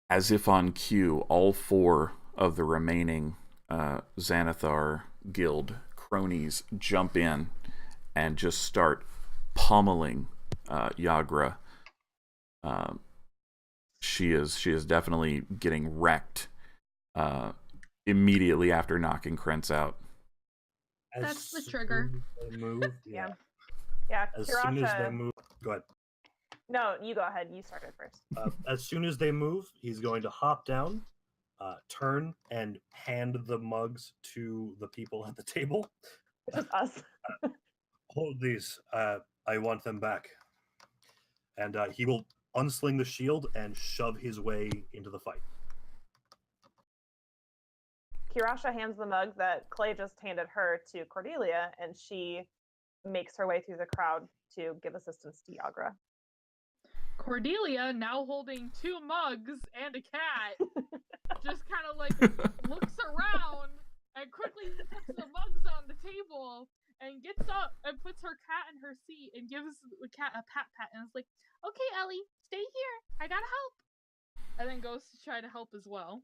Speaker 1: as if on cue, all 4 of the remaining Xanathar Guild cronies jump in and just start pummeling Yagra. She is definitely getting wrecked immediately after knocking Krentz out.
Speaker 6: That's the trigger.
Speaker 3: They move,
Speaker 4: Yeah.
Speaker 3: As soon as they
Speaker 4: Kirasha.
Speaker 3: move, go ahead.
Speaker 4: No, you go ahead. You started first.
Speaker 3: As soon as they move, he's going to hop down, turn, and hand the mugs to the people at the table.
Speaker 4: It's just us.
Speaker 3: Hold these. I want them back. And he will unsling the shield and shove his way into the fight.
Speaker 4: Kirasha hands the mugs that Clay just handed her to Cordelia, and she makes her way through the crowd to give assistance to Yagra.
Speaker 6: Cordelia, now holding 2 mugs and a cat, just kind of like looks around and quickly puts the mugs on the table and gets up and puts her cat in her seat and gives the cat a pat and is like, "Okay, Ellie, stay here. I gotta help." And then goes to try to help as well.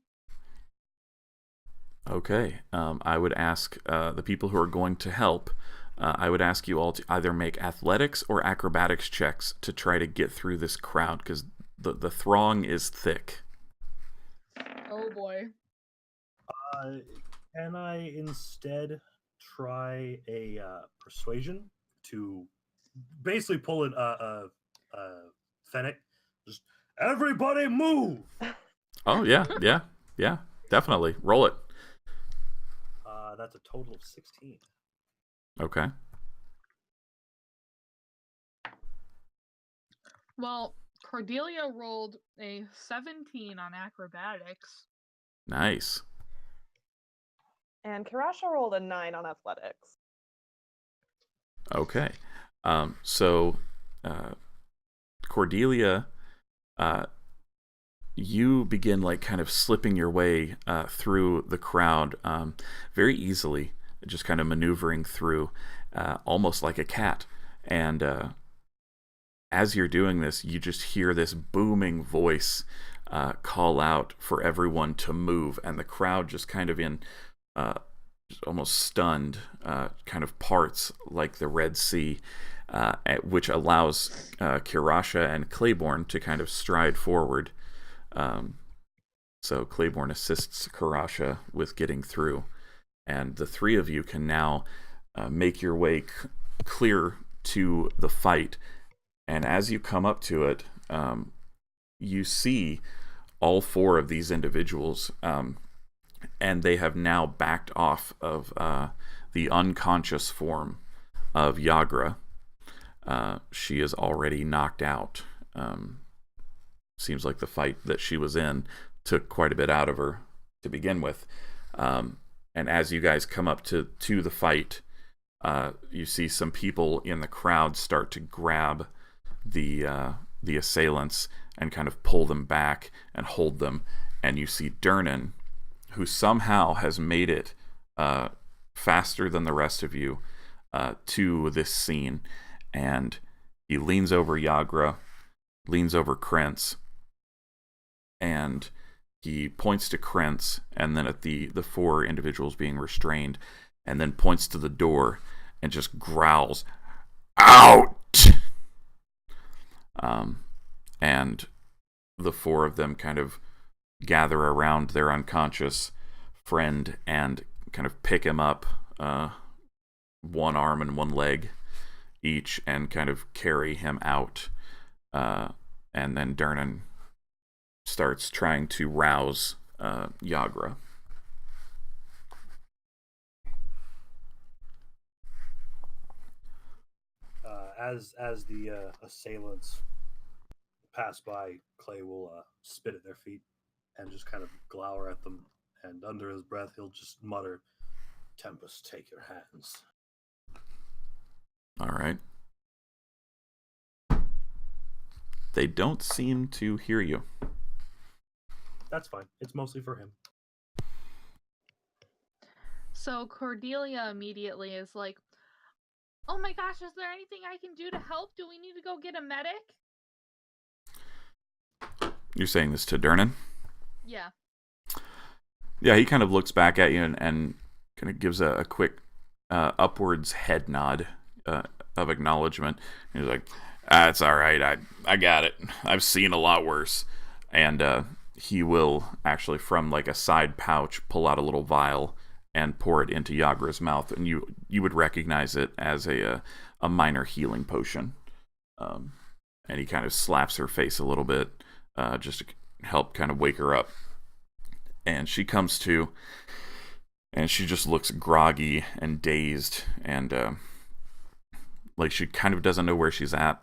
Speaker 1: Okay, I would ask the people who are going to help, I would ask you all to either make athletics or acrobatics checks to try to get through this crowd, because the throng is thick.
Speaker 6: Oh boy.
Speaker 3: Can I instead try a persuasion to basically pull a Fennec? Just, everybody move!
Speaker 1: Oh, yeah, definitely. Roll it.
Speaker 3: That's a total of 16.
Speaker 1: Okay.
Speaker 6: Well, Cordelia rolled a 17 on acrobatics.
Speaker 1: Nice.
Speaker 4: And Kirasha rolled a 9 on athletics.
Speaker 1: Okay. So, Cordelia, you begin like kind of slipping your way through the crowd very easily, just kind of maneuvering through almost like a cat. And as you're doing this, you just hear this booming voice call out for everyone to move, and the crowd just kind of in almost stunned kind of parts like the Red Sea, which allows Kirasha and Claiborne to kind of stride forward. So Claiborne assists Kirasha with getting through, and the 3 of you can now make your way clear to the fight. And as you come up to it, you see all 4 of these individuals, and they have now backed off of the unconscious form of Yagra. She is already knocked out. Seems like the fight that she was in took quite a bit out of her to begin with. And as you guys come up to the fight, you see some people in the crowd start to grab the assailants and kind of pull them back and hold them. And you see Durnan, who somehow has made it faster than the rest of you to this scene. And he leans over Yagra, leans over Krentz, and he points to Krentz and then at the 4 individuals being restrained, and then points to the door and just growls, "Out!" And the 4 of them kind of gather around their unconscious friend and kind of pick him up, 1 arm and 1 leg each, and kind of carry him out. And then Durnan starts trying to rouse Yagra.
Speaker 3: As the assailants pass by, Clay will spit at their feet and just kind of glower at them. And under his breath, he'll just mutter, "Tempest, take your hands."
Speaker 1: All right. They don't seem to hear you.
Speaker 3: That's fine. It's mostly for him.
Speaker 6: So Cordelia immediately is like, "Oh my gosh, is there anything I can do to help? Do we need to go get a medic?"
Speaker 1: You're saying this to Durnan?
Speaker 6: Yeah.
Speaker 1: Yeah, he kind of looks back at you and kind of gives a quick upwards head nod of acknowledgement. He's like, it's all right. I got it. I've seen a lot worse. And he will actually, from like a side pouch, pull out a little vial and pour it into Yagra's mouth. And you would recognize it as a minor healing potion. And he kind of slaps her face a little bit just to help kind of wake her up. And she comes to, and she just looks groggy and dazed, and like she kind of doesn't know where she's at.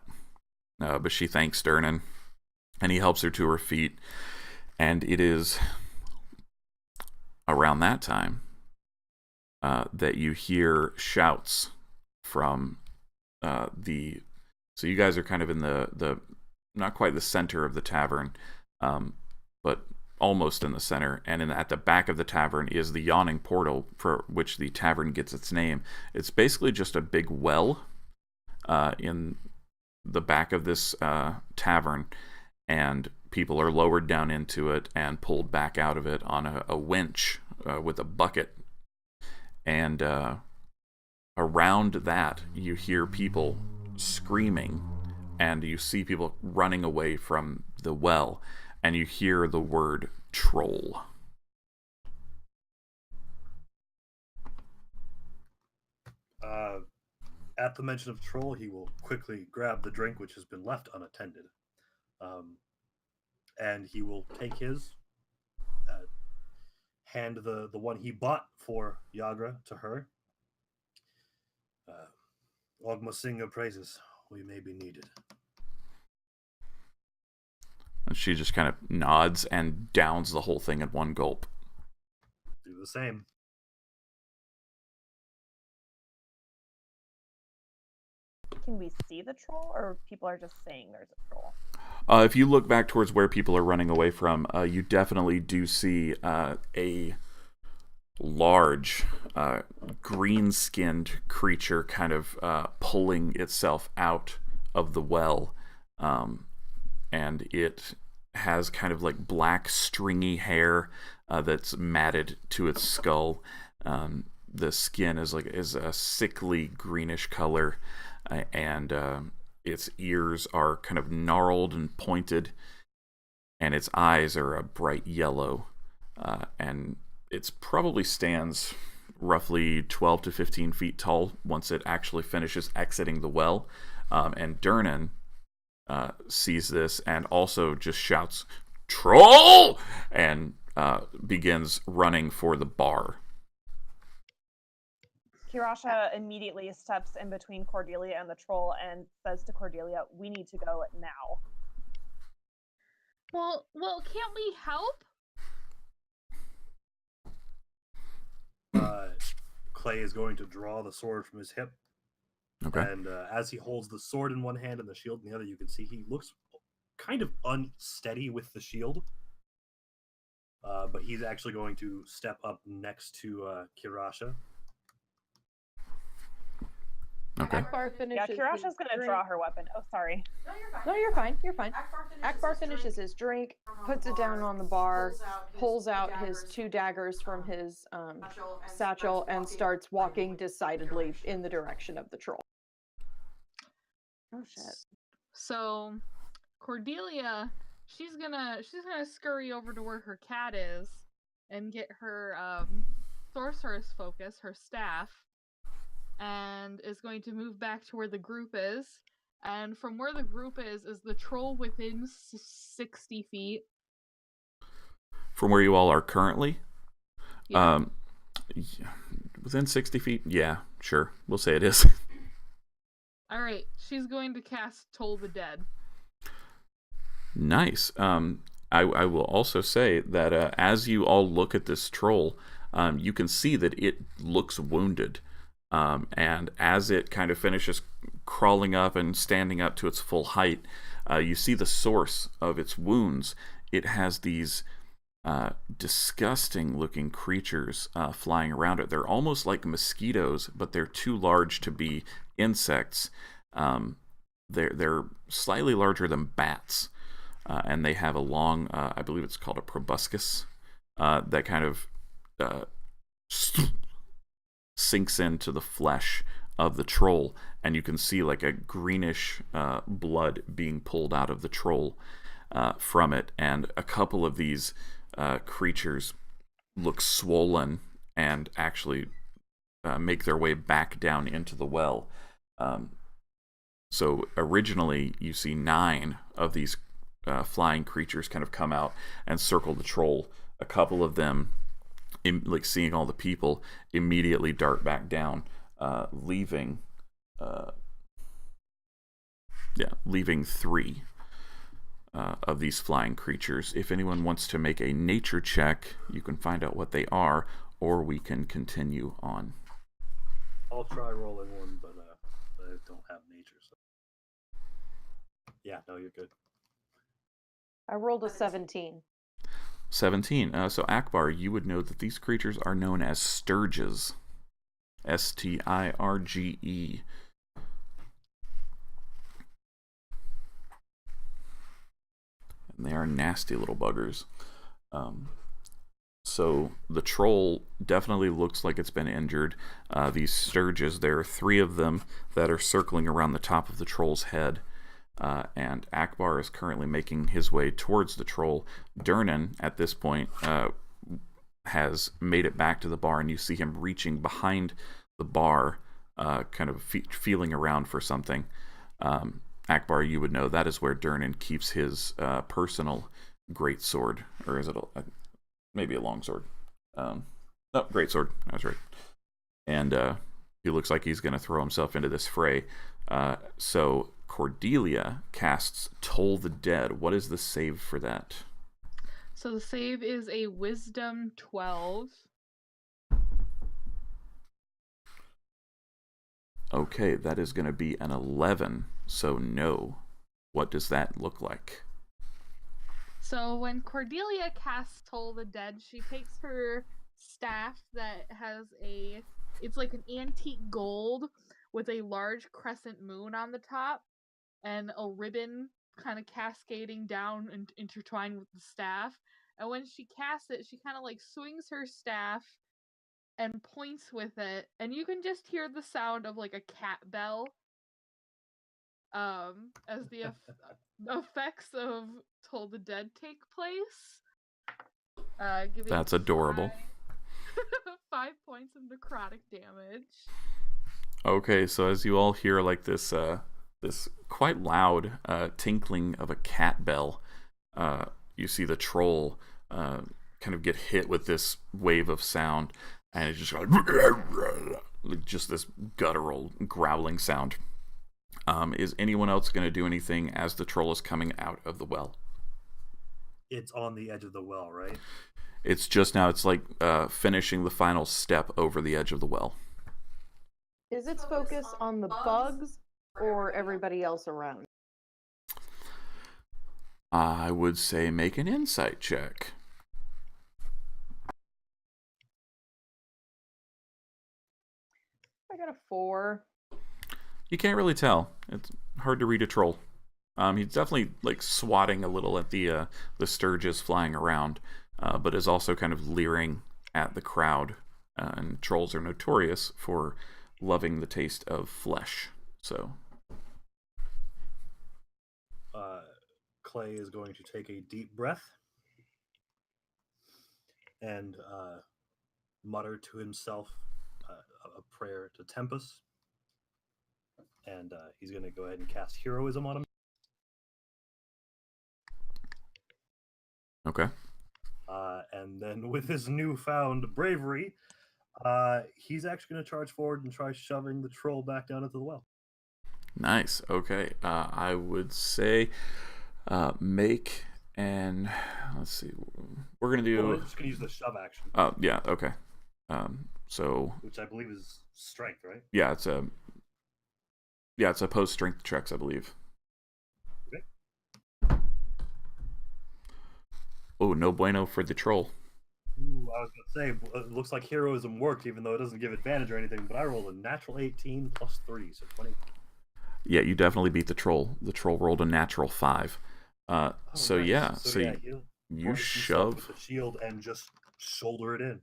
Speaker 1: But she thanks Durnan, and he helps her to her feet. And it is around that time that you hear shouts from the. So you guys are kind of in the not quite the center of the tavern, but almost in the center, and at the back of the tavern is the Yawning Portal, for which the tavern gets its name. It's basically just a big well in the back of this tavern, and people are lowered down into it and pulled back out of it on a winch with a bucket. And around that, you hear people screaming, and you see people running away from the well. And you hear the word troll.
Speaker 3: At the mention of troll, he will quickly grab the drink which has been left unattended. And he will take his, hand the one he bought for Yagra to her. Ogma sing your praises. We may be needed.
Speaker 1: And she just kind of nods and downs the whole thing in one gulp.
Speaker 3: Do the same.
Speaker 4: Can we see the troll, or people are just saying there's a troll?
Speaker 1: If you look back towards where people are running away from, you definitely do see a large green-skinned creature kind of pulling itself out of the well. And it has kind of like black stringy hair that's matted to its skull. The skin is a sickly greenish color, and its ears are kind of gnarled and pointed, and its eyes are a bright yellow, and it probably stands roughly 12 to 15 feet tall once it actually finishes exiting the well. And Durnan sees this and also just shouts, "Troll!" and begins running for the bar.
Speaker 4: Kirasha immediately steps in between Cordelia and the troll and says to Cordelia, "We need to go now."
Speaker 6: Well, can't we help?
Speaker 3: Clay is going to draw the sword from his hip.
Speaker 1: Okay.
Speaker 3: And as he holds the sword in one hand and the shield in the other, you can see he looks kind of unsteady with the shield. But he's actually going to step up next to Kirasha.
Speaker 1: Okay.
Speaker 5: Akbar finishes.
Speaker 4: Yeah, Kirasha's going to draw her weapon. Oh, sorry.
Speaker 5: No, you're fine. You're fine. Akbar finishes his drink, puts it down on the bar, pulls out his two daggers from his satchel, and starts walking decidedly in the direction of the troll.
Speaker 4: Oh, shit.
Speaker 6: So Cordelia, she's gonna scurry over to where her cat is and get her sorceress focus, her staff, and is going to move back to where the group is. And from where the group is the troll within 60 feet?
Speaker 1: From where you all are currently?
Speaker 6: Yeah.
Speaker 1: Within 60 feet? Yeah, sure. We'll say it is.
Speaker 6: Alright, she's going to cast Toll the Dead.
Speaker 1: Nice. I will also say that as you all look at this troll, you can see that it looks wounded. And as it kind of finishes crawling up and standing up to its full height. You see the source of its wounds. It has these disgusting looking creatures flying around it. They're almost like mosquitoes, but they're too large to be insects. They're slightly larger than bats, and they have a long, I believe it's called a proboscis, that kind of sinks into the flesh of the troll, and you can see like a greenish blood being pulled out of the troll from it, and a couple of these creatures look swollen and actually make their way back down into the well. So originally you see 9 of these flying creatures kind of come out and circle the troll. A couple of them, like seeing all the people, immediately dart back down, leaving 3 of these flying creatures. If anyone wants to make a nature check, you can find out what they are, or we can continue on.
Speaker 3: I'll try rolling one, but I don't have nature. So. Yeah, no, you're good.
Speaker 5: I rolled a 17.
Speaker 1: 17. So Akbar, you would know that these creatures are known as sturges. Stirge. And they are nasty little buggers. So the troll definitely looks like it's been injured. These sturges, there are 3 of them that are circling around the top of the troll's head. And Akbar is currently making his way towards the troll. Durnan, at this point, has made it back to the bar, and you see him reaching behind the bar, kind of feeling around for something. Akbar, you would know that is where Durnan keeps his personal greatsword, or is it maybe a longsword? No, greatsword. I was right. And he looks like he's going to throw himself into this fray. So Cordelia casts Toll the Dead. What is the save for that?
Speaker 6: So the save is a Wisdom 12.
Speaker 1: Okay, that is going to be an 11. So no. What does that look like?
Speaker 6: So when Cordelia casts Toll the Dead, she takes her staff that has it's like an antique gold with a large crescent moon on the top and a ribbon kind of cascading down and intertwined with the staff. And when she casts it, she kind of like swings her staff and points with it, and you can just hear the sound of like a cat bell as the effects of Toll the Dead take place.
Speaker 1: That's adorable.
Speaker 6: 5 points of necrotic damage.
Speaker 1: Okay, so as you all hear like this this quite loud tinkling of a cat bell, you see the troll kind of get hit with this wave of sound, and it's just like just this guttural growling sound. Is anyone else going to do anything as the troll is coming out of the well?
Speaker 3: It's on the edge of the well, right?
Speaker 1: It's just now, it's like finishing the final step over the edge of the well.
Speaker 5: Is its focus on the bugs or everybody else around?
Speaker 1: I would say make an insight check.
Speaker 5: I got a 4.
Speaker 1: You can't really tell. It's hard to read a troll. He's definitely like swatting a little at the sturges flying around, but is also kind of leering at the crowd. And trolls are notorious for loving the taste of flesh. So
Speaker 3: Clay is going to take a deep breath and mutter to himself a prayer to Tempest. And he's going to go ahead and cast Heroism on him.
Speaker 1: okay.
Speaker 3: And then with his newfound bravery, he's actually going to charge forward and try shoving the troll back down into the well.
Speaker 1: Nice. Okay. I would say make an. Let's see. We're gonna do.
Speaker 3: Well, we're just going to use the shove action.
Speaker 1: Oh yeah. Okay. So.
Speaker 3: Which I believe is strength, right?
Speaker 1: Yeah, it's a. Yeah, it's opposed strength checks, I believe.
Speaker 3: Okay.
Speaker 1: Oh, no bueno for the troll.
Speaker 3: Ooh, I was going to say, it looks like heroism worked, even though it doesn't give advantage or anything, but I rolled a natural 18 plus 3, so 20.
Speaker 1: Yeah, you definitely beat the troll. The troll rolled a natural 5. So
Speaker 3: nice.
Speaker 1: yeah,
Speaker 3: So,
Speaker 1: so
Speaker 3: yeah,
Speaker 1: you
Speaker 3: brace himself
Speaker 1: shove
Speaker 3: with the shield and just shoulder it in.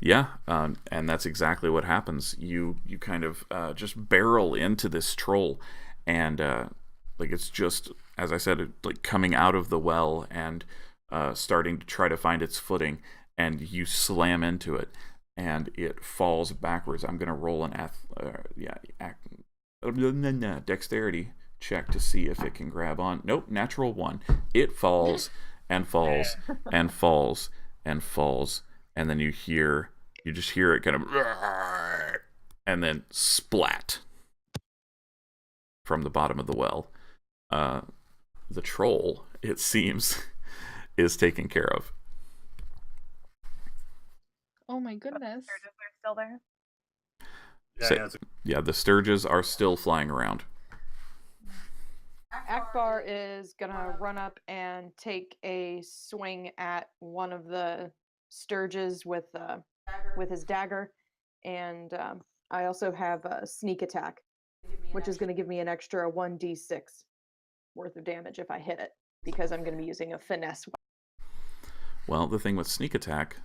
Speaker 1: Yeah, and that's exactly what happens. You kind of just barrel into this troll, and like it's just, as I said, like coming out of the well and starting to try to find its footing, and you slam into it, and it falls backwards. I'm gonna roll an dexterity check to see if it can grab on. Nope, natural 1. It falls and falls and falls and falls. And then you just hear it kind of, and then splat from the bottom of the well. The troll, it seems, is taken care of.
Speaker 6: Oh my goodness.
Speaker 4: Sturges are still there.
Speaker 3: Yeah,
Speaker 1: The Sturges are still flying around.
Speaker 5: Akbar is gonna run up and take a swing at one of the Sturges with his dagger, and I also have a sneak attack, which is going to give me an extra 1d6 worth of damage if I hit it, because I'm going to be using a finesse weapon.
Speaker 1: Well, the thing with sneak attack,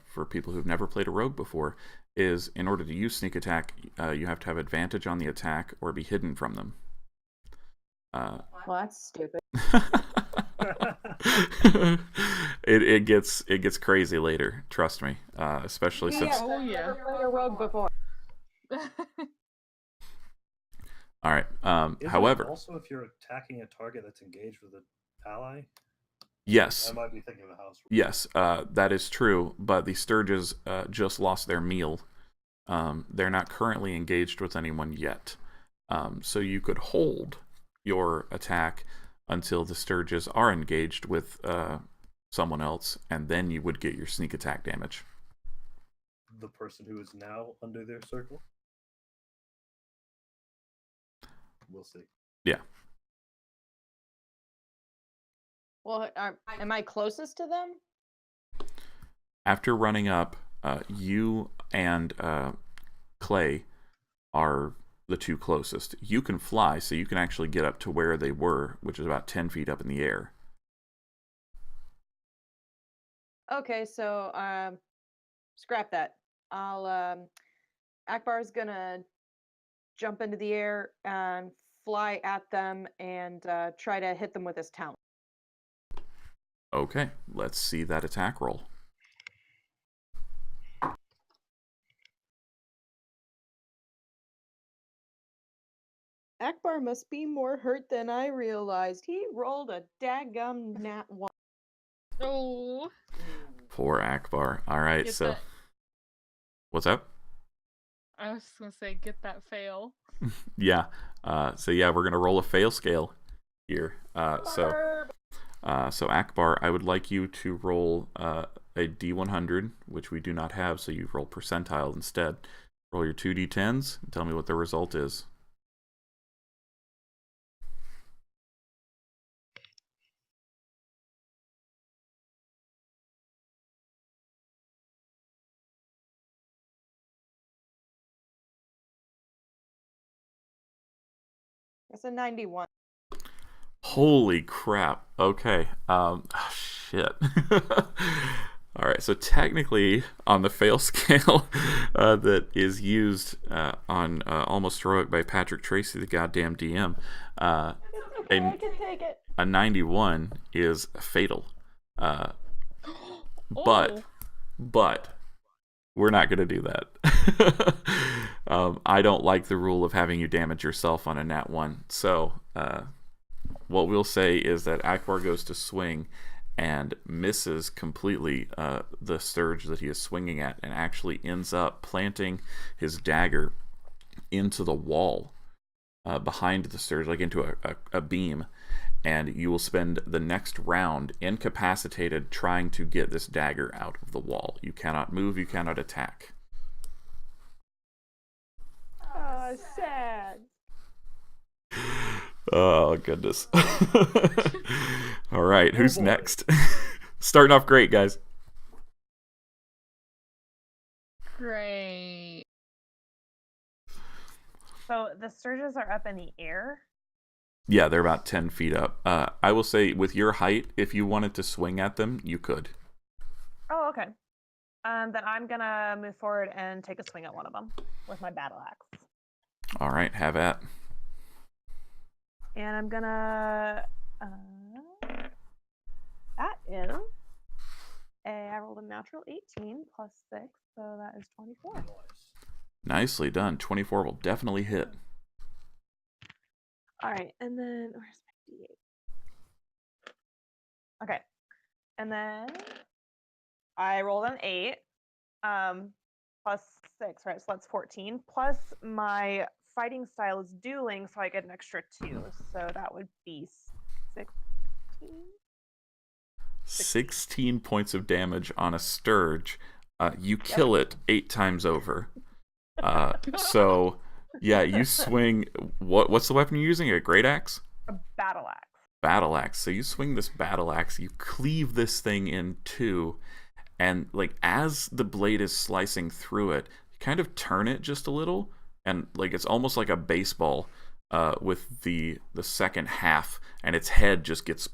Speaker 1: for people who've never played a rogue before, is in order to use sneak attack, you have to have advantage on the attack or be hidden from them.
Speaker 5: Well, that's stupid.
Speaker 1: it gets crazy later. Trust me. Especially since.
Speaker 6: Oh yeah.
Speaker 5: Never played a rogue before.
Speaker 1: All right.
Speaker 3: Isn't
Speaker 1: However,
Speaker 3: it also if you're attacking a target that's engaged with an ally.
Speaker 1: yes.
Speaker 3: I might be thinking of a house.
Speaker 1: Yes, that is true. But the Sturges just lost their meal. They're not currently engaged with anyone yet. So you could hold your attack until the Sturges are engaged with someone else, and then you would get your sneak attack damage.
Speaker 3: The person who is now under their circle? We'll see.
Speaker 1: Yeah.
Speaker 5: Well, am I closest to them?
Speaker 1: After running up, you and Clay are the two closest. You can fly, so you can actually get up to where they were, which is about 10 feet up in the air.
Speaker 5: Okay, so scrap that. Akbar's gonna jump into the air and fly at them and try to hit them with his talon.
Speaker 1: Okay, let's see that attack roll.
Speaker 5: Akbar must be more hurt than I realized. He rolled a daggum nat 1.
Speaker 6: Oh.
Speaker 1: Poor Akbar. All right,
Speaker 6: Get
Speaker 1: so
Speaker 6: that.
Speaker 1: What's up?
Speaker 6: I was just gonna say, get that fail.
Speaker 1: Yeah. So yeah, we're gonna roll a fail scale here. So Akbar, I would like you to roll a D100, which we do not have, so you roll percentile instead. Roll your 2d10s and tell me what the result is.
Speaker 5: That's a 91.
Speaker 1: Holy crap. Okay. Shit. All right, so technically on the fail scale that is used on Almost Heroic by Patrick Tracy, the goddamn DM,
Speaker 5: I can take it.
Speaker 1: a 91 is fatal. But we're not going to do that. I don't like the rule of having you damage yourself on a nat 1. So what we'll say is that Akbar goes to swing and misses completely the Sturge that he is swinging at, and actually ends up planting his dagger into the wall behind the Sturge, like into a beam. And you will spend the next round incapacitated trying to get this dagger out of the wall. You cannot move, you cannot attack.
Speaker 5: Oh, sad.
Speaker 1: Oh, goodness. All right,
Speaker 3: Oh,
Speaker 1: who's
Speaker 3: boy.
Speaker 1: next? Starting off great, guys.
Speaker 6: Great.
Speaker 4: So the sturges are up in the air.
Speaker 1: Yeah, they're about 10 feet up. I will say, with your height, if you wanted to swing at them, you could.
Speaker 4: Oh, okay. Then I'm gonna move forward and take a swing at one of them with my battle axe.
Speaker 1: All right, have at.
Speaker 4: And I'm gonna. That is I rolled a natural 18 plus 6, so that is 24.
Speaker 1: Nicely done. 24 will definitely hit.
Speaker 4: All right, and then where's my d8? Okay, and then I rolled an 8, plus 6, right? So that's 14. Plus my fighting style is dueling, so I get an extra 2. So that would be 16.
Speaker 1: 16 points of damage on a Sturge. You kill it 8 times over. So, yeah, you swing. What's the weapon you're using? A great axe?
Speaker 4: A battle axe.
Speaker 1: Battle axe. So you swing this battle axe, you cleave this thing in two, and like as the blade is slicing through it, you kind of turn it just a little, and like it's almost like a baseball with the second half, and its head just gets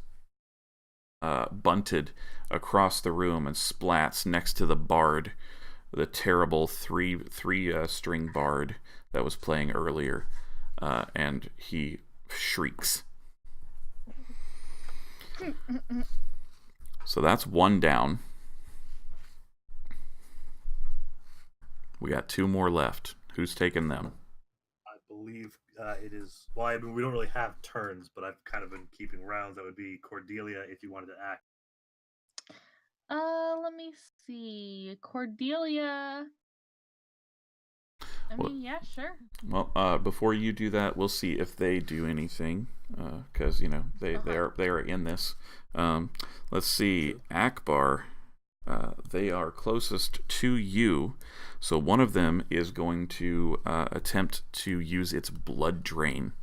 Speaker 1: bunted across the room and splats next to the bard, the terrible three string bard that was playing earlier, and he shrieks. So that's one down. We got 2 more left. Who's taking them?
Speaker 3: I believe it is. Well, I mean, we don't really have turns, but I've kind of been keeping rounds. That would be Cordelia if you wanted to act.
Speaker 6: Let me see. Cordelia. I mean, yeah, sure.
Speaker 1: Well, before you do that, we'll see if they do anything, because you know they are in this. Let's see, Akbar. They are closest to you, so one of them is going to attempt to use its blood drain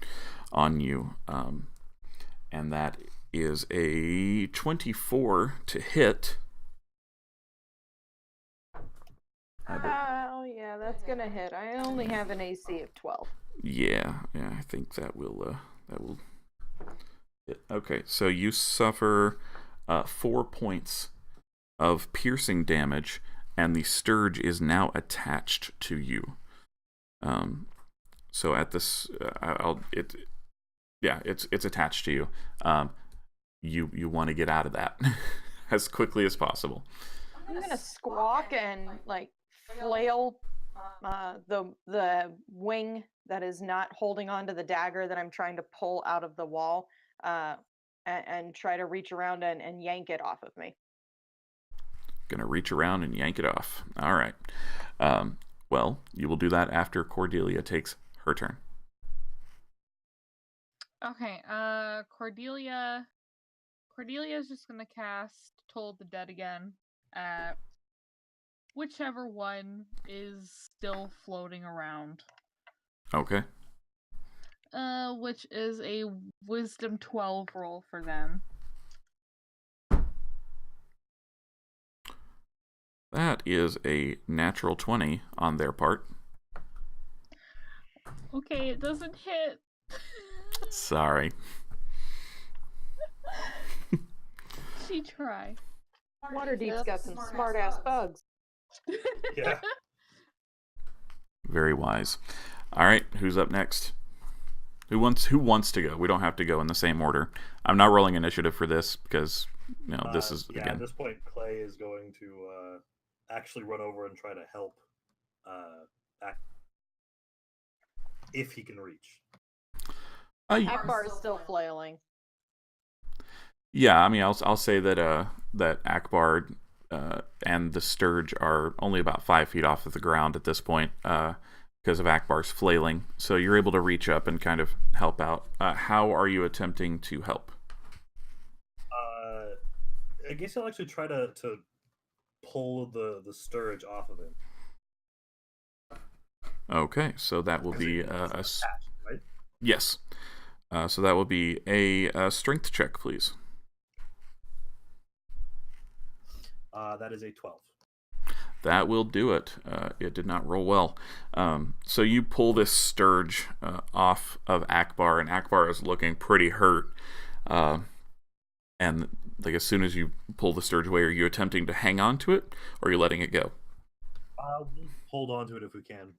Speaker 1: on you, and that is a 24 to hit.
Speaker 5: Oh yeah, that's gonna hit. I only have an AC of 12.
Speaker 1: Yeah, I think that will hit. Okay, so you suffer 4 points of piercing damage, and the Sturge is now attached to you. So at this, it's attached to you. You want to get out of that as quickly as possible.
Speaker 5: I'm gonna squawk and like flail the wing that is not holding onto the dagger that I'm trying to pull out of the wall, and try to reach around and yank it off of me.
Speaker 1: Gonna reach around and yank it off. All right. Well, you will do that after Cordelia takes her turn.
Speaker 6: Okay, Cordelia is just gonna cast Toll of the Dead again at whichever one is still floating around.
Speaker 1: Okay.
Speaker 6: Which is a Wisdom 12 roll for them.
Speaker 1: That is a natural 20 on their part.
Speaker 6: Okay, it doesn't hit.
Speaker 1: Sorry.
Speaker 6: She tried.
Speaker 5: Waterdeep's got some smart ass bugs.
Speaker 3: Yeah.
Speaker 1: Very wise. All right, who's up next? Who wants to go? We don't have to go in the same order. I'm not rolling initiative for this because this is
Speaker 3: yeah.
Speaker 1: again.
Speaker 3: At this point, Clay is going to actually run over and try to help. If he can reach.
Speaker 5: Akbar is still flailing.
Speaker 1: Yeah, I mean, I'll say that that Akbar and the Sturge are only about 5 feet off of the ground at this point because of Akbar's flailing. So you're able to reach up and kind of help out. How are you attempting to help?
Speaker 3: I guess I'll actually try to pull the Sturge off of him.
Speaker 1: Okay, so that will be
Speaker 3: Attached, right?
Speaker 1: yes. So that will be a strength check, please.
Speaker 3: That is a 12.
Speaker 1: That will do it. It did not roll well. So you pull this scourge off of Akbar, and Akbar is looking pretty hurt. And like as soon as you pull the scourge away, are you attempting to hang on to it, or are you letting it go?
Speaker 3: We'll hold on to it if we can.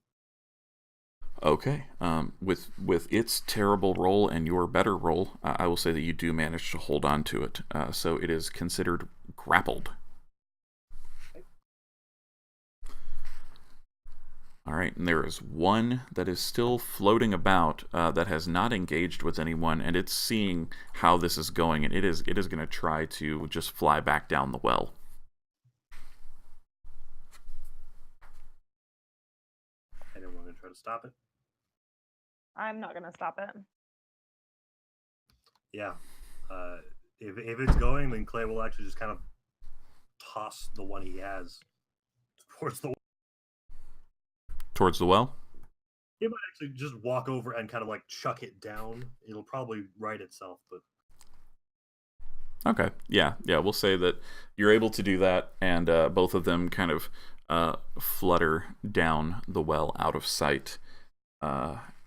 Speaker 1: Okay. With its terrible roll and your better roll, I will say that you do manage to hold on to it. So it is considered grappled. All right, and there is one that is still floating about that has not engaged with anyone, and it's seeing how this is going, and it is going to try to just fly back down the well.
Speaker 3: Anyone going to try to stop it?
Speaker 4: I'm not gonna stop it.
Speaker 3: Yeah. If it's going, then Clay will actually just kind of toss the one he has towards the
Speaker 1: well.
Speaker 3: He might actually just walk over and kind of like chuck it down. It'll probably right itself, but
Speaker 1: okay, yeah, we'll say that you're able to do that, and both of them kind of flutter down the well out of sight,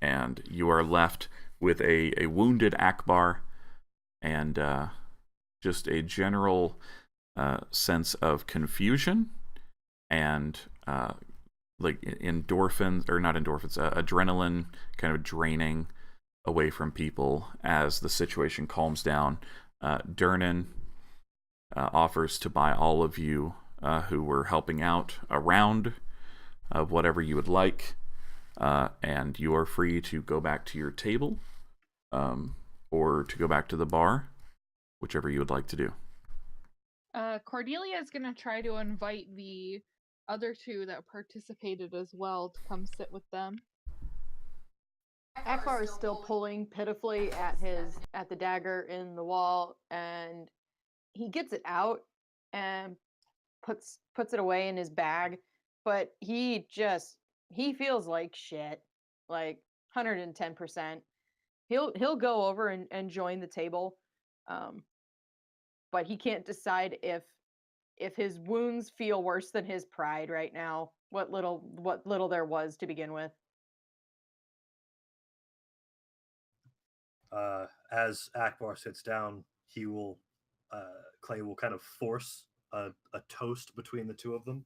Speaker 1: and you are left with a wounded Akbar and just a general sense of confusion and like endorphins, or not endorphins, adrenaline kind of draining away from people as the situation calms down. Durnan offers to buy all of you who were helping out a round of whatever you would like, and you are free to go back to your table or to go back to the bar, whichever you would like to do.
Speaker 6: Cordelia is going to try to invite the other two that participated as well to come sit with them.
Speaker 5: Akbar is still pulling pitifully at the dagger in the wall, and he gets it out and puts it away in his bag, but he feels like shit, like 110%. He'll go over and join the table, but he can't decide if his wounds feel worse than his pride right now. What little there was to begin with.
Speaker 3: As Akbar sits down, Clay will kind of force a toast between the two of them.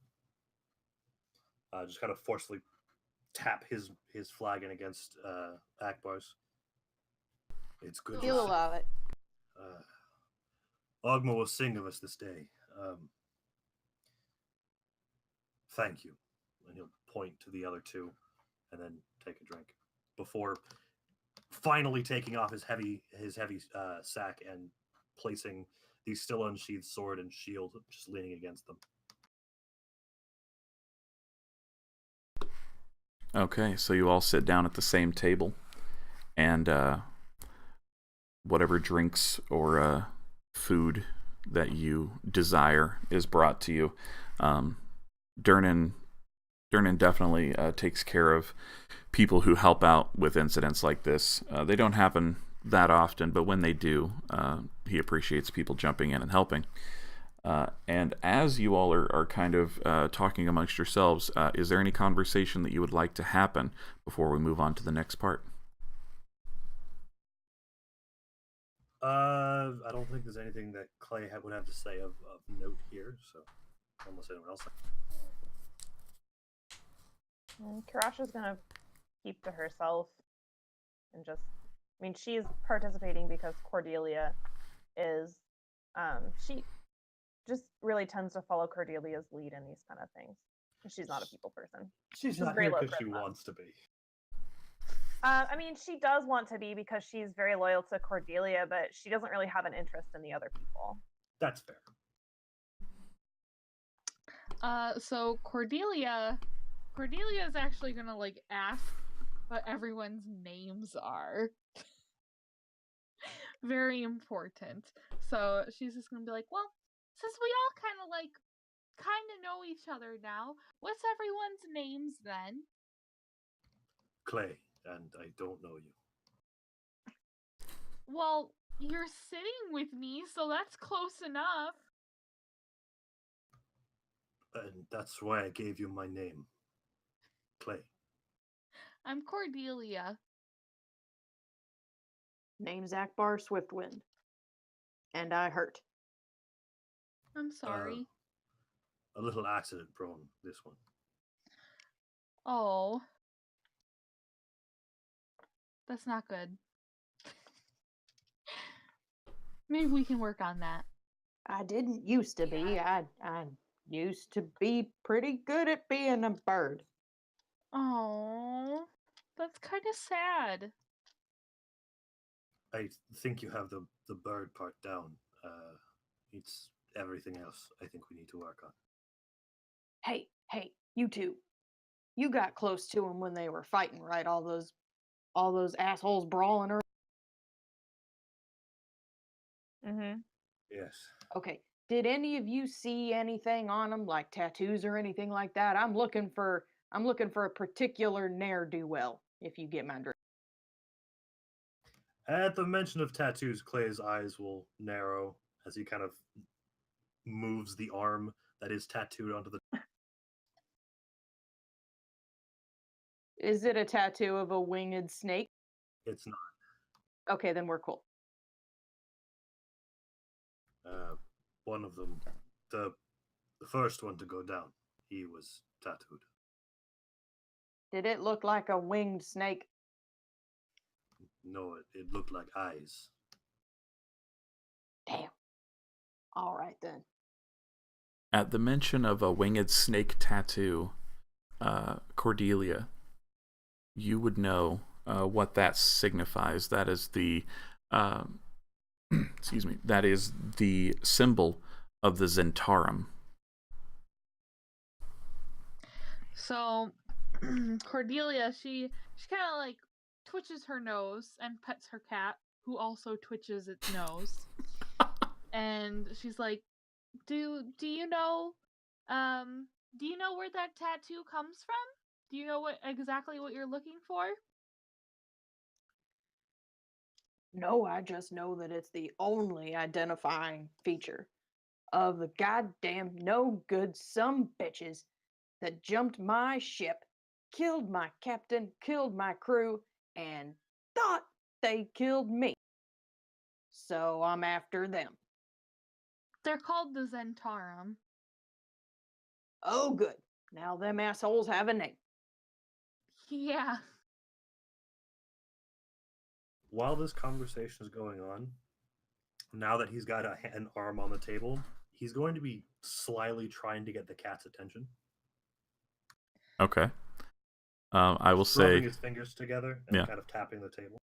Speaker 3: Just kind of forcefully tap his flagon against Akbar's. It's good.
Speaker 5: He'll allow it.
Speaker 3: Ogma will sing of us this day. Thank you. And he'll point to the other two and then take a drink before finally taking off his heavy sack and placing the still unsheathed sword and shield just leaning against them.
Speaker 1: Okay, so you all sit down at the same table, and whatever drinks or food that you desire is brought to you. Durnan definitely takes care of people who help out with incidents like this. They don't happen that often, but when they do, he appreciates people jumping in and helping. And as you all are kind of talking amongst yourselves, is there any conversation that you would like to happen before we move on to the next part?
Speaker 3: I don't think there's anything that Clay would have to say of note here, so unless anyone else.
Speaker 4: Kirasha's gonna keep to herself and just, I mean, she's participating because Cordelia is, she just really tends to follow Cordelia's lead in these kind of things. She's not a people person.
Speaker 3: She's not here because she wants to be.
Speaker 4: I mean, she does want to be because she's very loyal to Cordelia, but she doesn't really have an interest in the other people.
Speaker 3: That's fair.
Speaker 6: So Cordelia is actually gonna like ask what everyone's names are. Very important. So she's just gonna be like, well, since we all kind of know each other now, what's everyone's names then?
Speaker 3: Clay, and I don't know you.
Speaker 6: Well, you're sitting with me, so that's close enough.
Speaker 3: And that's why I gave you my name. Clay.
Speaker 6: I'm Cordelia.
Speaker 5: Name's Akbar Swiftwind. And I hurt.
Speaker 6: I'm sorry.
Speaker 3: A little accident prone, this one.
Speaker 6: Oh. That's not good. Maybe we can work on that.
Speaker 5: I didn't used to be. I used to be pretty good at being a bird.
Speaker 6: Oh. That's kind of sad.
Speaker 3: I think you have the bird part down. It's everything else I think we need to work on.
Speaker 5: Hey, you two. You got close to him when they were fighting, right? All those assholes brawling around.
Speaker 4: Mm-hmm.
Speaker 3: Yes.
Speaker 5: Okay. Did any of you see anything on them, like tattoos or anything like that? I'm looking for a particular ne'er-do-well, if you get my drift.
Speaker 3: At the mention of tattoos, Clay's eyes will narrow as he kind of moves the arm that is tattooed onto the.
Speaker 5: Is it a tattoo of a winged snake?
Speaker 3: It's not.
Speaker 5: Okay, then we're cool.
Speaker 3: One of them, the first one to go down, he was tattooed.
Speaker 5: Did it look like a winged snake?
Speaker 3: No, it looked like eyes.
Speaker 5: Damn. All right then.
Speaker 1: At the mention of a winged snake tattoo, Cordelia, you would know what that signifies. That is the excuse me. That is the symbol of the Zentarum.
Speaker 6: So Cordelia, she kind of like twitches her nose and pets her cat, who also twitches its nose. And she's like, Do you know where that tattoo comes from? Do you know exactly what you're looking for?
Speaker 5: No, I just know that it's the only identifying feature of the goddamn no good some bitches that jumped my ship, killed my captain, killed my crew, and thought they killed me. So I'm after them.
Speaker 6: They're called the Zentarum.
Speaker 5: Oh, good. Now them assholes have a name.
Speaker 6: Yeah.
Speaker 3: While this conversation is going on, now that he's got an arm on the table, he's going to be slyly trying to get the cat's attention.
Speaker 1: Okay. I will
Speaker 3: Rubbing
Speaker 1: say,
Speaker 3: his fingers together and kind of tapping the table.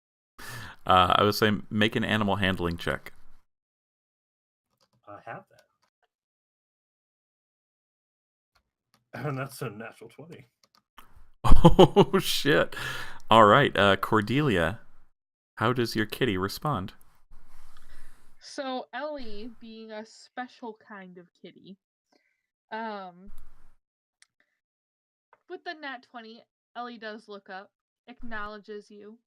Speaker 1: I would say make an animal handling check.
Speaker 3: I have that. And that's a natural 20.
Speaker 1: Oh, shit. All right, Cordelia, how does your kitty respond?
Speaker 6: So Ellie, being a special kind of kitty, with the nat 20, Ellie does look up, acknowledges you,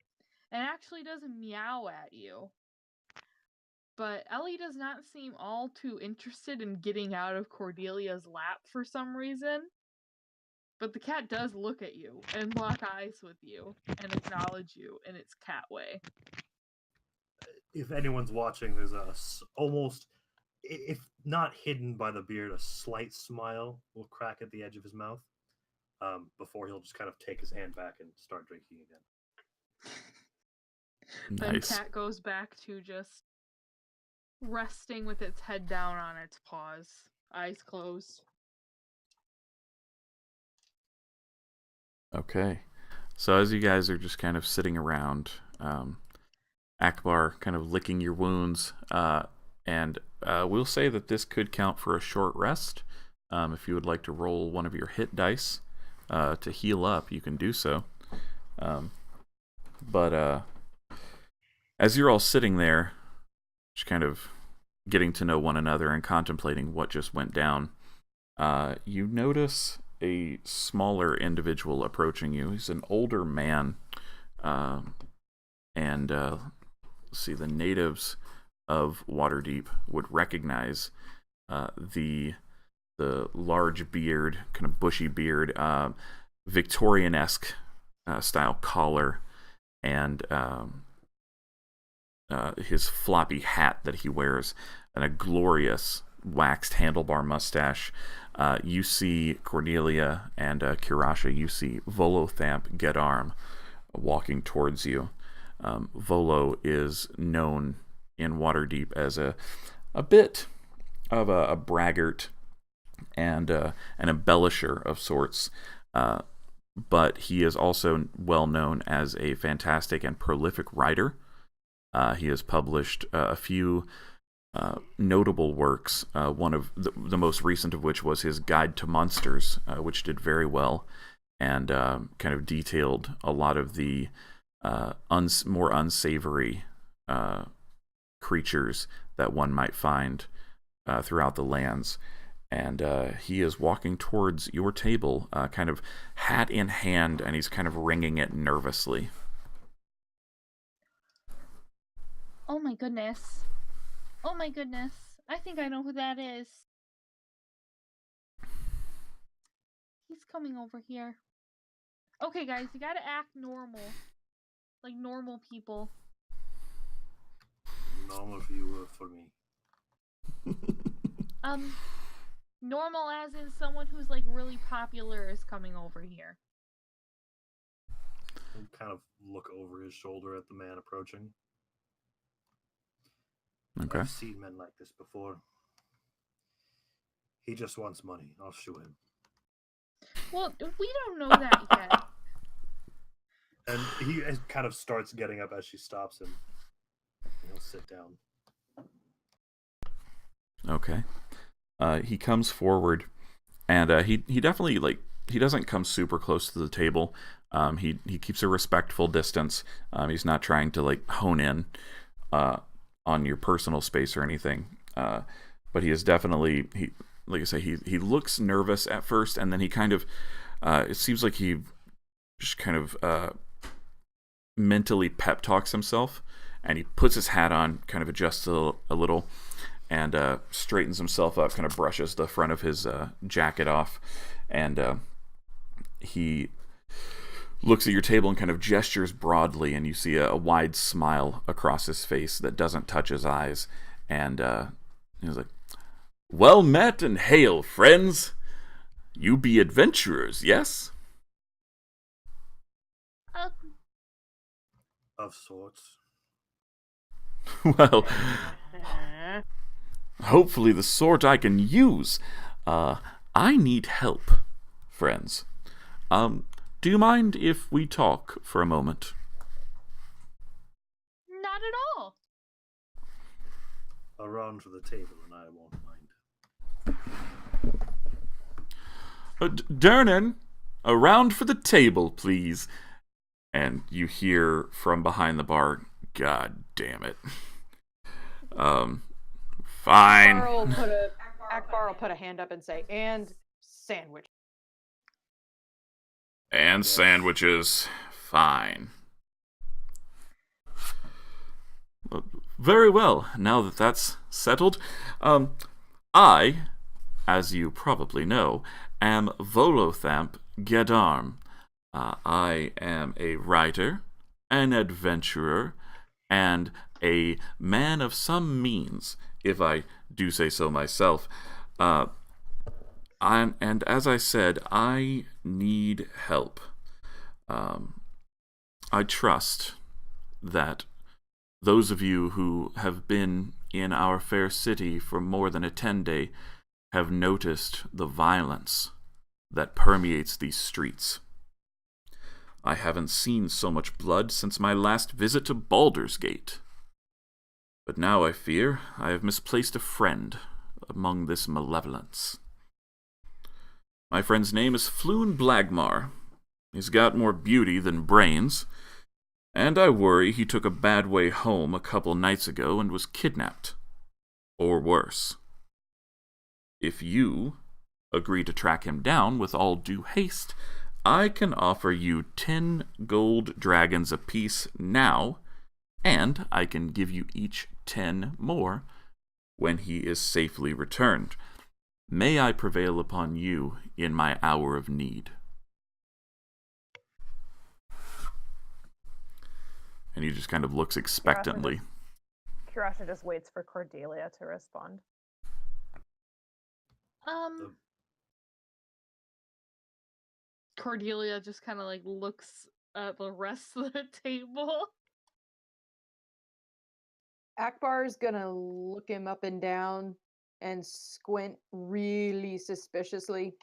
Speaker 6: and actually does meow at you. But Ellie does not seem all too interested in getting out of Cordelia's lap for some reason. But the cat does look at you and lock eyes with you and acknowledge you in its cat way.
Speaker 3: If anyone's watching, there's almost, if not hidden by the beard, a slight smile will crack at the edge of his mouth before he'll just kind of take his hand back and start drinking again.
Speaker 1: Nice.
Speaker 6: Then cat goes back to just resting with its head down on its paws, eyes closed.
Speaker 1: Okay. So as you guys are just kind of sitting around, Akbar kind of licking your wounds, and we'll say that this could count for a short rest. If you would like to roll one of your hit dice to heal up, you can do so. But as you're all sitting there, just kind of getting to know one another and contemplating what just went down, you notice a smaller individual approaching you. He's an older man, and see, the natives of Waterdeep would recognize the large beard, kind of bushy beard, Victorian-esque style collar, and his floppy hat that he wears, and a glorious waxed handlebar mustache. You see Cornelia and Kirasha. You see Volothamp Gedarm walking towards you. Volo is known in Waterdeep as a bit of a braggart and an embellisher of sorts, but he is also well known as a fantastic and prolific writer. He has published a few notable works, one of the most recent of which was his Guide to Monsters, which did very well, and kind of detailed a lot of the more unsavory creatures that one might find throughout the lands. And he is walking towards your table, kind of hat in hand, and he's kind of ringing it nervously.
Speaker 6: Oh my goodness. Oh my goodness. I think I know who that is. He's coming over here. Okay, guys, you gotta act normal. Like normal people.
Speaker 3: Normal for you, for me.
Speaker 6: Normal as in someone who's like really popular is coming over here.
Speaker 3: I'll kind of look over his shoulder at the man approaching.
Speaker 1: Okay.
Speaker 3: I've seen men like this before. He just wants money. I'll shoot him.
Speaker 6: Well, we don't know that yet.
Speaker 3: And he kind of starts getting up as she stops him. He'll sit down.
Speaker 1: Okay. He comes forward, and he definitely, he doesn't come super close to the table. He keeps a respectful distance. He's not trying to hone in on your personal space or anything. But he is definitely, like I say, he looks nervous at first, and then he kind of, it seems like he just kind of mentally pep talks himself, and he puts his hat on, kind of adjusts a little, and straightens himself up, kind of brushes the front of his jacket off, and he looks at your table and kind of gestures broadly, and you see a wide smile across his face that doesn't touch his eyes, and he's like, "Well met and hail, friends. You be adventurers, yes?"
Speaker 3: Of sorts.
Speaker 1: Well, hopefully the sort I can use. I need help, friends. Do you mind if we talk for a moment?
Speaker 6: Not at all.
Speaker 3: Around to the table and I won't mind.
Speaker 1: Dernan, around for the table, please. And you hear from behind the bar, "God damn it." Fine.
Speaker 5: Akbar will put a hand up and say, "And sandwich."
Speaker 1: And sandwiches. Fine. Very well. Now that that's settled, I, as you probably know, am Volothamp Gedarm. I am a writer, an adventurer, and a man of some means, if I do say so myself. And as I said, I need help. I trust that those of you who have been in our fair city for more than a 10-day have noticed the violence that permeates these streets. I haven't seen so much blood since my last visit to Baldur's Gate. But now I fear I have misplaced a friend among this malevolence. My friend's name is Floon Blagmar. He's got more beauty than brains, and I worry he took a bad way home a couple nights ago and was kidnapped. Or worse. If you agree to track him down with all due haste, I can offer you 10 gold dragons apiece now and I can give you each 10 more when he is safely returned. May I prevail upon you in my hour of need. And he just kind of looks expectantly.
Speaker 4: Kirasha just waits for Cordelia to respond.
Speaker 6: Cordelia just kind of like looks at the rest of the table.
Speaker 5: Akbar's gonna look him up and down and squint really suspiciously.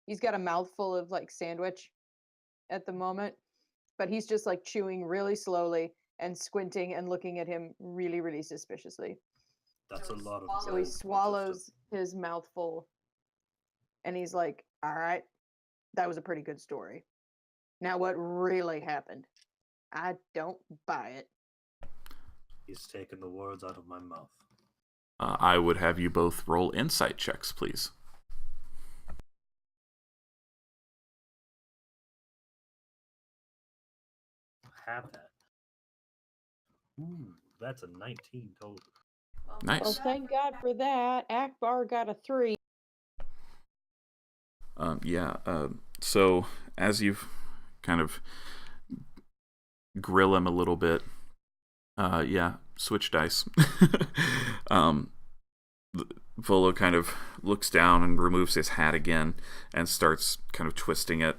Speaker 5: He's got a mouthful of like sandwich at the moment, but he's just like chewing really slowly and squinting and looking at him really, really suspiciously.
Speaker 3: That's a lot of
Speaker 5: So he swallows his mouthful and he's like, all right, that was a pretty good story. Now what really happened? I don't buy it.
Speaker 3: He's taken the words out of my mouth.
Speaker 1: I would have you both roll insight checks, please.
Speaker 3: Have that. Ooh, that's a 19 total.
Speaker 1: Nice.
Speaker 5: Well, thank God for that. Akbar got a 3.
Speaker 1: So as you've kind of grill him a little bit, switch dice. Volo kind of looks down and removes his hat again and starts kind of twisting it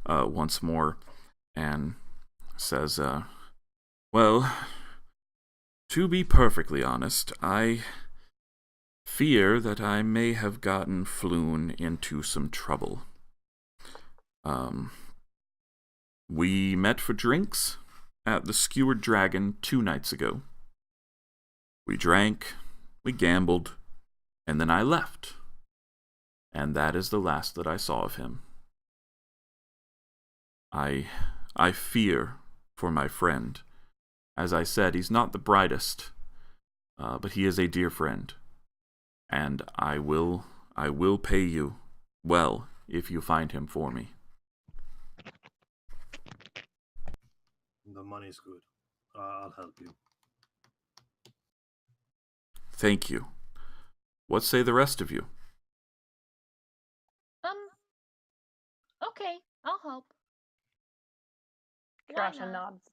Speaker 1: once more and says, well, to be perfectly honest, I fear that I may have gotten Floon into some trouble. We met for drinks at the Skewered Dragon 2 nights ago. We drank, we gambled, and then I left. And that is the last that I saw of him. I fear for my friend. As I said, he's not the brightest, but he is a dear friend. And I will pay you well if you find him for me.
Speaker 3: The money's good. I'll help you.
Speaker 1: Thank you. What say the rest of you?
Speaker 6: Okay, I'll help.
Speaker 4: Kirasha nods.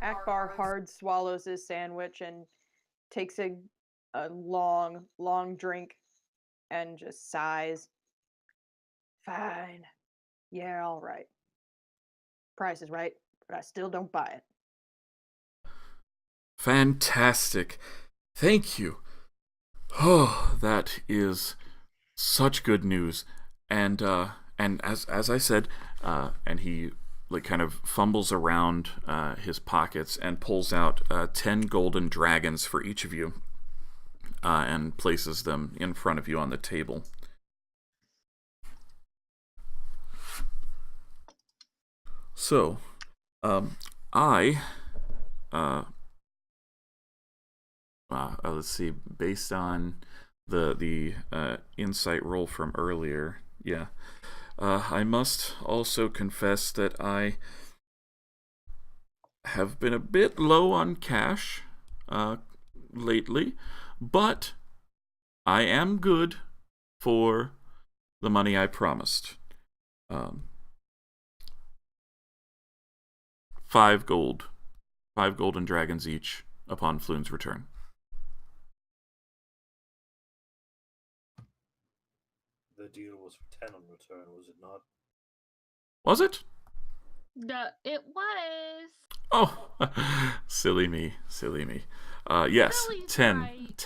Speaker 5: Akbar hard swallows his sandwich and takes a long, long drink and just sighs. Fine. Yeah, all right. Price is right, but I still don't buy it.
Speaker 1: Fantastic. Thank you. Oh, that is such good news. And as I said, and he like kind of fumbles around his pockets and pulls out 10 golden dragons for each of you, and places them in front of you on the table. So, let's see, based on the insight roll from earlier, I must also confess that I have been a bit low on cash lately, but I am good for the money I promised. 5 gold. 5 golden dragons each upon Floon's return.
Speaker 3: The deal was for 10 on return, was it not?
Speaker 1: Was it?
Speaker 6: It was.
Speaker 1: Oh, silly me. Yes,
Speaker 6: Silly's
Speaker 1: 10,
Speaker 6: right.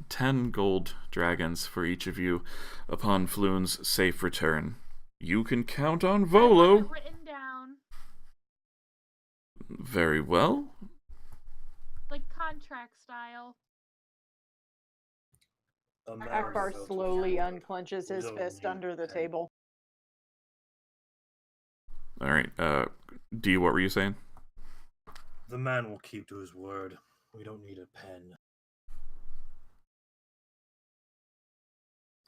Speaker 1: 10 gold dragons for each of you upon Floon's safe return. You can count on Volo.
Speaker 6: Written down.
Speaker 1: Very well.
Speaker 6: Like contract style.
Speaker 5: Akbar slowly unclenches his fist under the table.
Speaker 1: All right, D, what were you saying?
Speaker 3: The man will keep to his word. We don't need a pen.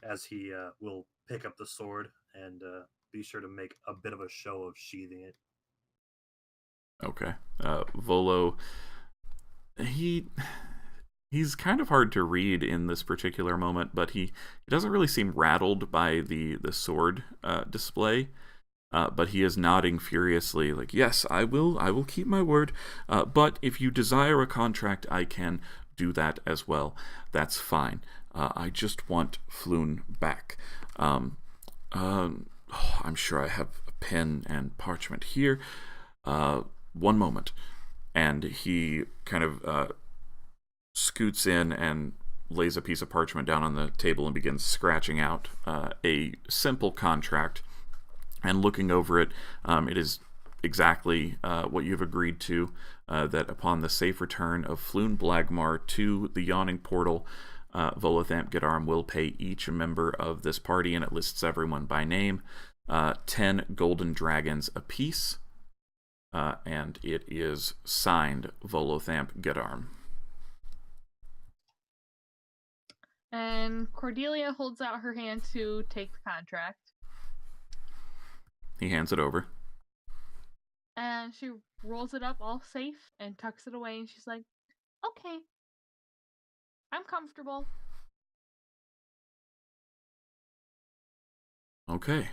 Speaker 3: As he will pick up the sword and be sure to make a bit of a show of sheathing it.
Speaker 1: Okay. Volo, he's kind of hard to read in this particular moment, but he doesn't really seem rattled by the sword display. But he is nodding furiously, like, yes, I will keep my word. But if you desire a contract, I can do that as well. That's fine. I just want Floon back. I'm sure I have a pen and parchment here. One moment. And he kind of scoots in and lays a piece of parchment down on the table and begins scratching out a simple contract. And looking over it, it is exactly what you've agreed to, that upon the safe return of Floon Blagmar to the Yawning Portal, Volothamp Gedarm will pay each member of this party, and it lists everyone by name, 10 golden dragons apiece, and it is signed Volothamp Gedarm.
Speaker 6: And Cordelia holds out her hand to take the contract.
Speaker 1: He hands it over.
Speaker 6: And she rolls it up all safe and tucks it away, and she's like, okay, I'm comfortable.
Speaker 1: Okay.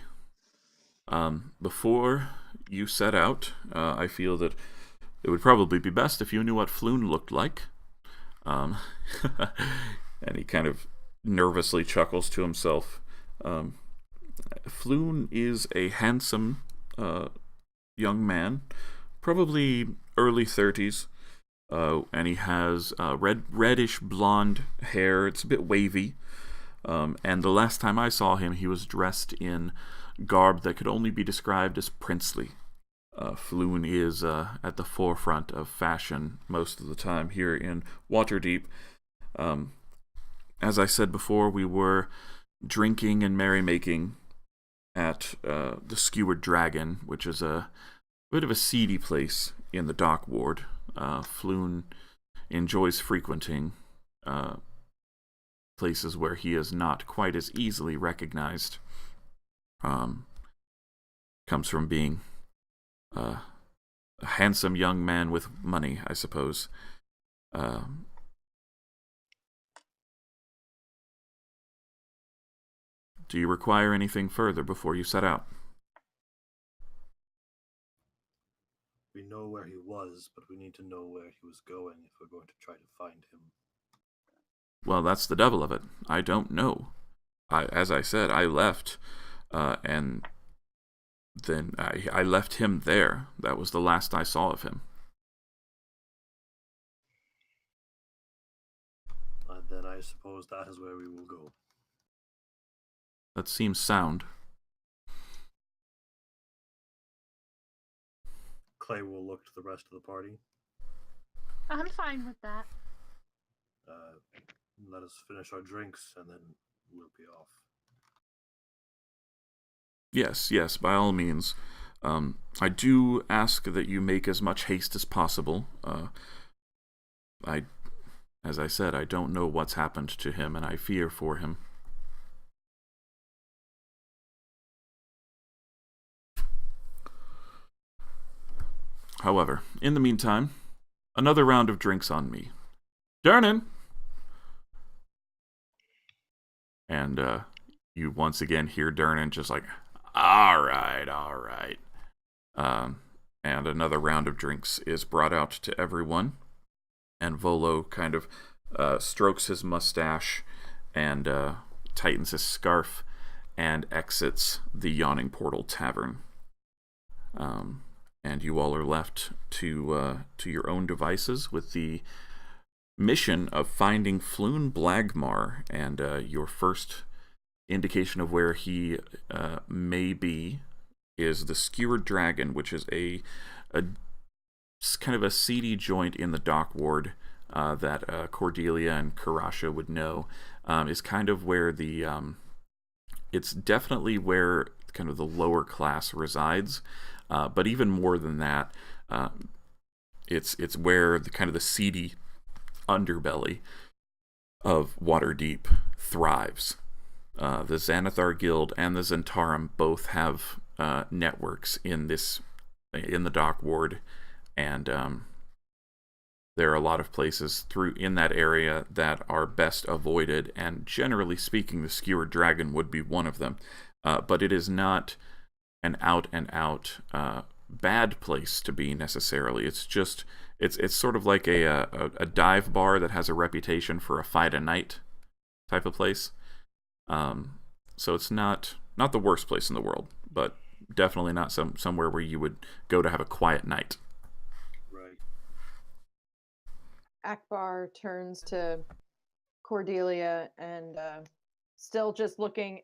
Speaker 1: Before you set out, I feel that it would probably be best if you knew what Floon looked like. And he kind of nervously chuckles to himself. Floon is a handsome young man, probably early 30s, and he has reddish blonde hair. It's a bit wavy, and the last time I saw him, he was dressed in garb that could only be described as princely. Floon is at the forefront of fashion most of the time here in Waterdeep. As I said before, we were drinking and merrymaking at the Skewered Dragon, which is a bit of a seedy place in the dock ward. Floon enjoys frequenting places where he is not quite as easily recognized. Comes from being a handsome young man with money, I suppose. Do you require anything further before you set out?
Speaker 3: We know where he was, but we need to know where he was going if we're going to try to find him.
Speaker 1: Well, that's the devil of it. I don't know. As I said, I left, and then I left him there. That was the last I saw of him.
Speaker 3: Then I suppose that is where we will go.
Speaker 1: That seems sound.
Speaker 3: Clay will look to the rest of the party.
Speaker 6: I'm fine with that.
Speaker 3: Let us finish our drinks, and then we'll be off.
Speaker 1: Yes, by all means. I do ask that you make as much haste as possible. As I said, I don't know what's happened to him, and I fear for him. However, in the meantime, another round of drinks on me. Dernan! And you once again hear Dernan just like, all right. And another round of drinks is brought out to everyone. And Volo kind of strokes his mustache and tightens his scarf and exits the Yawning Portal tavern. And you all are left to your own devices with the mission of finding Floon Blagmar, and your first indication of where he may be is the Skewered Dragon, which is a kind of a seedy joint in the dock ward that Cordelia and Karasha would know. Is kind of where the it's definitely where kind of the lower class resides. But even more than that, it's where the kind of the seedy underbelly of Waterdeep thrives. The Xanathar Guild and the Zentarum both have networks in the dock ward, and there are a lot of places in that area that are best avoided, and generally speaking, the Skewered Dragon would be one of them. But it is not an out-and-out bad place to be necessarily. It's just it's sort of like a dive bar that has a reputation for a fight-a-night type of place. So it's not the worst place in the world, but definitely not somewhere where you would go to have a quiet night.
Speaker 3: Right.
Speaker 5: Akbar turns to Cordelia and still just looking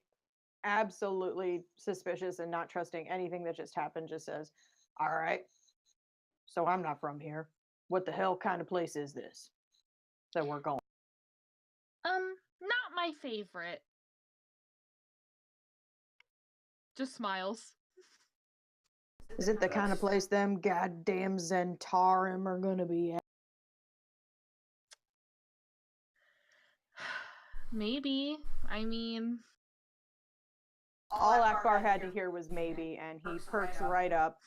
Speaker 5: absolutely suspicious and not trusting anything that just happened, just says, "All right, so I'm not from here. What the hell kind of place is this that we're going?"
Speaker 6: Not my favorite. Just smiles.
Speaker 5: Is it the kind of place them goddamn Zentarim are gonna be at?
Speaker 6: Maybe. I mean,
Speaker 5: All Akbar had to hear was maybe, and he perks right up.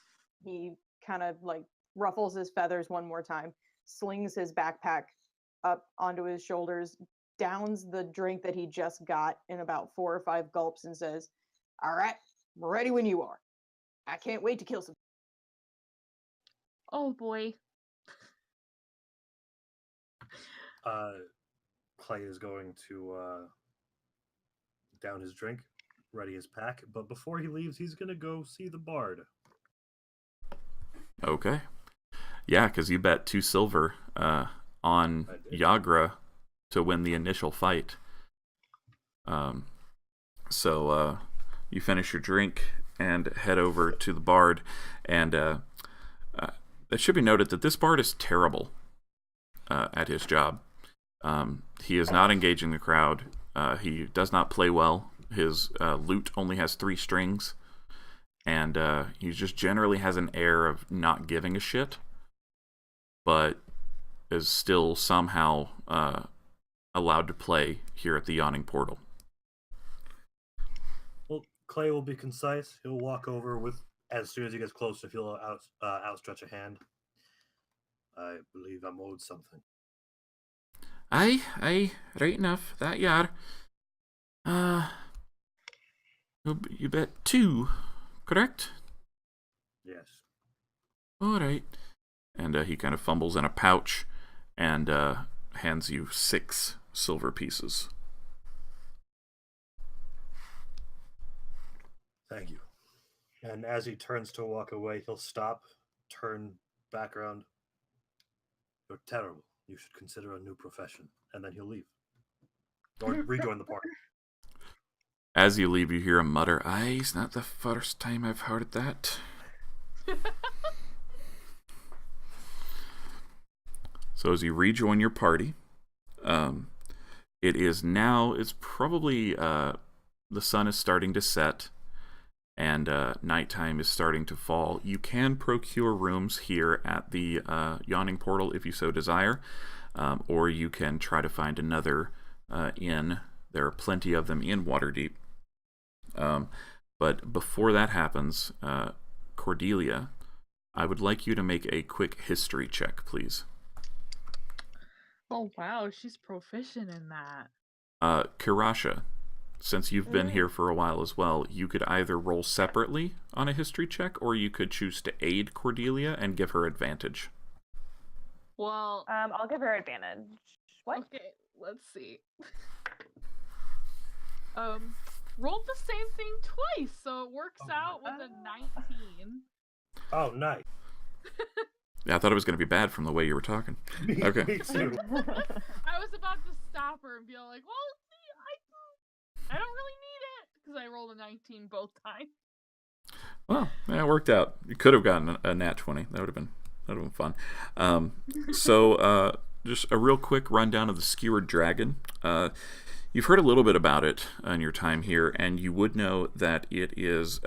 Speaker 5: He kind of like ruffles his feathers one more time, slings his backpack up onto his shoulders, downs the drink that he just got in about 4 or 5 gulps, and says, "All right, we're ready when you are. I can't wait to kill some."
Speaker 6: oh boy.
Speaker 3: Clay is going to down his drink, ready his pack, but before he leaves, he's going to go see the bard.
Speaker 1: Okay. Yeah, because you bet 2 silver on Yagra to win the initial fight. So you finish your drink and head over to the bard, and it should be noted that this bard is terrible at his job. He is not engaging the crowd. He does not play well. His lute only has 3 strings, and he just generally has an air of not giving a shit, but is still somehow allowed to play here at the Yawning Portal.
Speaker 3: Well, Clay will be concise. He'll walk over with, as soon as he gets close, if he'll outstretch a hand. I believe I'm owed something.
Speaker 1: Aye, right enough, that you are. You bet 2, correct?
Speaker 3: Yes.
Speaker 1: All right. And he kind of fumbles in a pouch and hands you 6 silver pieces.
Speaker 3: Thank you. And as he turns to walk away, he'll stop, turn back around. You're terrible. You should consider a new profession. And then he'll leave. Or rejoin the party.
Speaker 1: As you leave, you hear him mutter, "Aye, it's not the first time I've heard that." So as you rejoin your party, it's probably, the sun is starting to set, and nighttime is starting to fall. You can procure rooms here at the Yawning Portal if you so desire, or you can try to find another inn. There are plenty of them in Waterdeep. But before that happens, Cordelia, I would like you to make a quick history check, please.
Speaker 6: Oh wow, she's proficient in that.
Speaker 1: Kirasha, since you've been here for a while as well, you could either roll separately on a history check, or you could choose to aid Cordelia and give her advantage.
Speaker 6: Well,
Speaker 4: I'll give her advantage. What?
Speaker 6: okay, let's see. Rolled the same thing twice, so it works out with a 19.
Speaker 3: Oh, nice.
Speaker 1: Yeah, I thought it was going to be bad from the way you were talking. Okay.
Speaker 3: Me too.
Speaker 6: I was about to stop her and be like, well, see, I don't really need it, because I rolled a 19 both times.
Speaker 1: Well, yeah, it worked out. You could have gotten a nat 20. That would have been fun. So just a real quick rundown of the Skewered Dragon. You've heard a little bit about it in your time here, and you would know that it is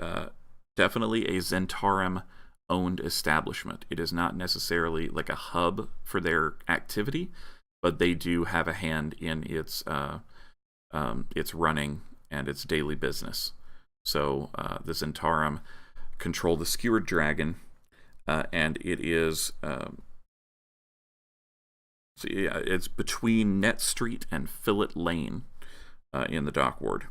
Speaker 1: definitely a Zentarim-owned establishment. It is not necessarily like a hub for their activity, but they do have a hand in its running and its daily business. So the Zentarim control the Skewered Dragon. and it is so yeah, it's between Net Street and Fillet Lane in the dock ward.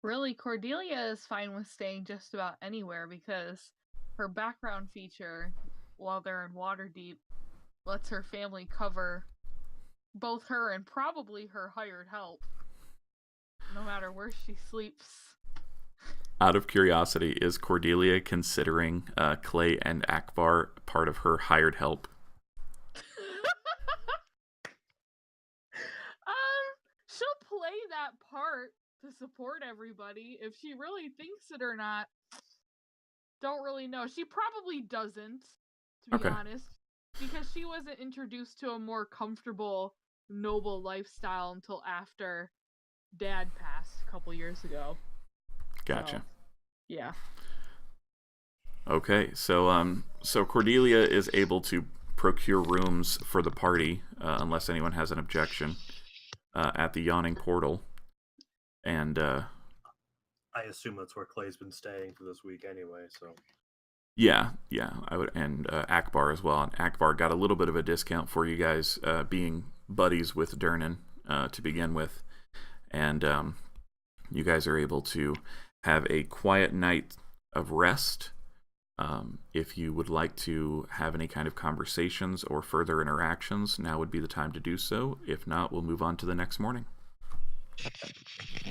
Speaker 6: Really, Cordelia is fine with staying just about anywhere because her background feature, while they're in Waterdeep, lets her family cover both her and probably her hired help, no matter where she sleeps.
Speaker 1: Out of curiosity, is Cordelia considering Clay and Akbar part of her hired help?
Speaker 6: She'll play that part to support everybody. If she really thinks it or not, don't really know. She probably doesn't, to be honest, because she wasn't introduced to a more comfortable, noble lifestyle until after Dad passed a couple years ago.
Speaker 1: Gotcha.
Speaker 6: So, yeah.
Speaker 1: Okay, so Cordelia is able to procure rooms for the party, unless anyone has an objection, at the Yawning Portal, and
Speaker 3: I assume that's where Clay's been staying for this week anyway. So
Speaker 1: yeah, I would, and Akbar as well. And Akbar got a little bit of a discount for you guys, being buddies with Durnan to begin with, and you guys are able to have a quiet night of rest. If you would like to have any kind of conversations or further interactions, now would be the time to do so. If not, we'll move on to the next morning.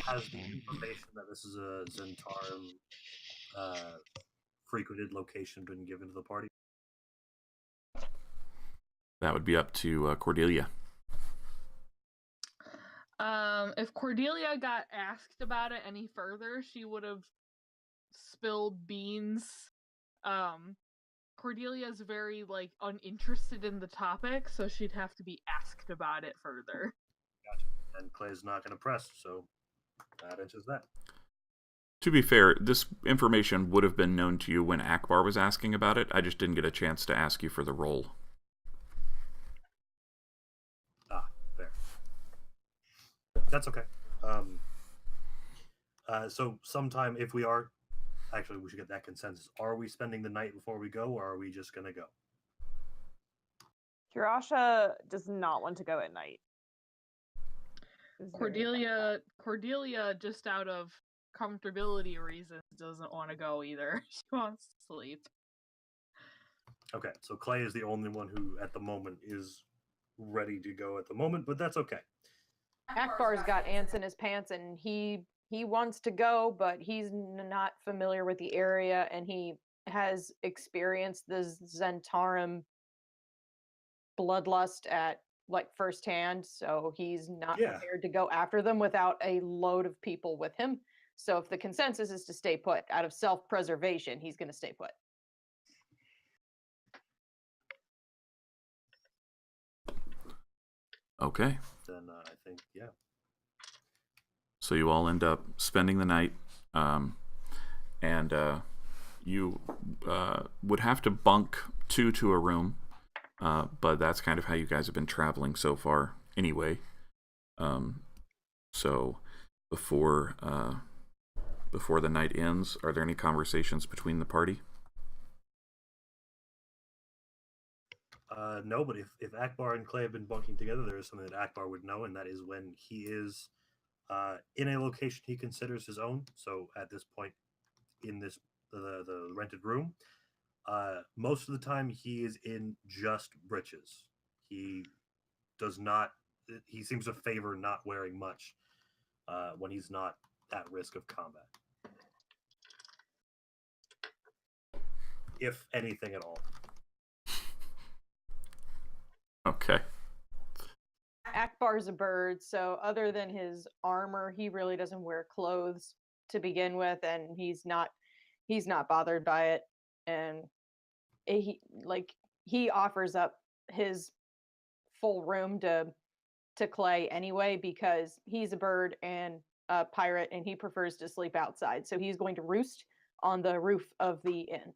Speaker 3: has the information that this is a Zentarum frequented location been given to the party?
Speaker 1: That would be up to Cordelia.
Speaker 6: If Cordelia got asked about it any further, she would have spilled beans. Cordelia's very, uninterested in the topic, so she'd have to be asked about it further.
Speaker 3: Gotcha. And Clay's not going to press, so that answers that.
Speaker 1: To be fair, this information would have been known to you when Akbar was asking about it. I just didn't get a chance to ask you for the role.
Speaker 3: Fair. That's okay. So sometime if we are... Actually, we should get that consensus. Are we spending the night before we go, or are we just going to go?
Speaker 5: Kirasha does not want to go at night.
Speaker 6: Cordelia, just out of comfortability reasons, doesn't want to go either. She wants to sleep.
Speaker 3: Okay, so Clay is the only one who, at the moment, is ready to go at the moment, but that's okay.
Speaker 5: Akbar's got ants in his pants, and he wants to go, but he's not familiar with the area, and he has experienced the Zentarum bloodlust at firsthand, so he's not prepared to go after them without a load of people with him. So if the consensus is to stay put out of self-preservation, he's going to stay put.
Speaker 1: Okay.
Speaker 3: Then I think, yeah.
Speaker 1: So you all end up spending the night, and you would have to bunk two to a room, but that's kind of how you guys have been traveling so far anyway. So before the night ends, are there any conversations between the party?
Speaker 3: No, but if Akbar and Clay have been bunking together, there is something that Akbar would know, and that is when he is in a location he considers his own. So at this point, in this the rented room, most of the time he is in just breeches. He does not. He seems to favor not wearing much when he's not at risk of combat, if anything at all.
Speaker 1: Okay.
Speaker 5: Akbar's a bird, so other than his armor, he really doesn't wear clothes to begin with, and he's not bothered by it. And he offers up his full room to Clay anyway, because he's a bird and a pirate, and he prefers to sleep outside. So he's going to roost on the roof of the inn.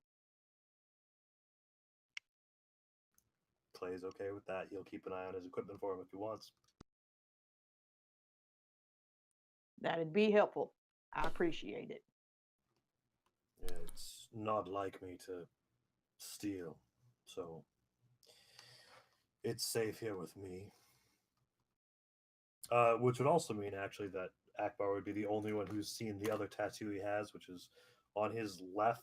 Speaker 3: Clay's okay with that. He'll keep an eye on his equipment for him if he wants.
Speaker 5: That'd be helpful. I appreciate it.
Speaker 3: It's not like me to steal, so it's safe here with me. Which would also mean, actually, that Akbar would be the only one who's seen the other tattoo he has, which is on his left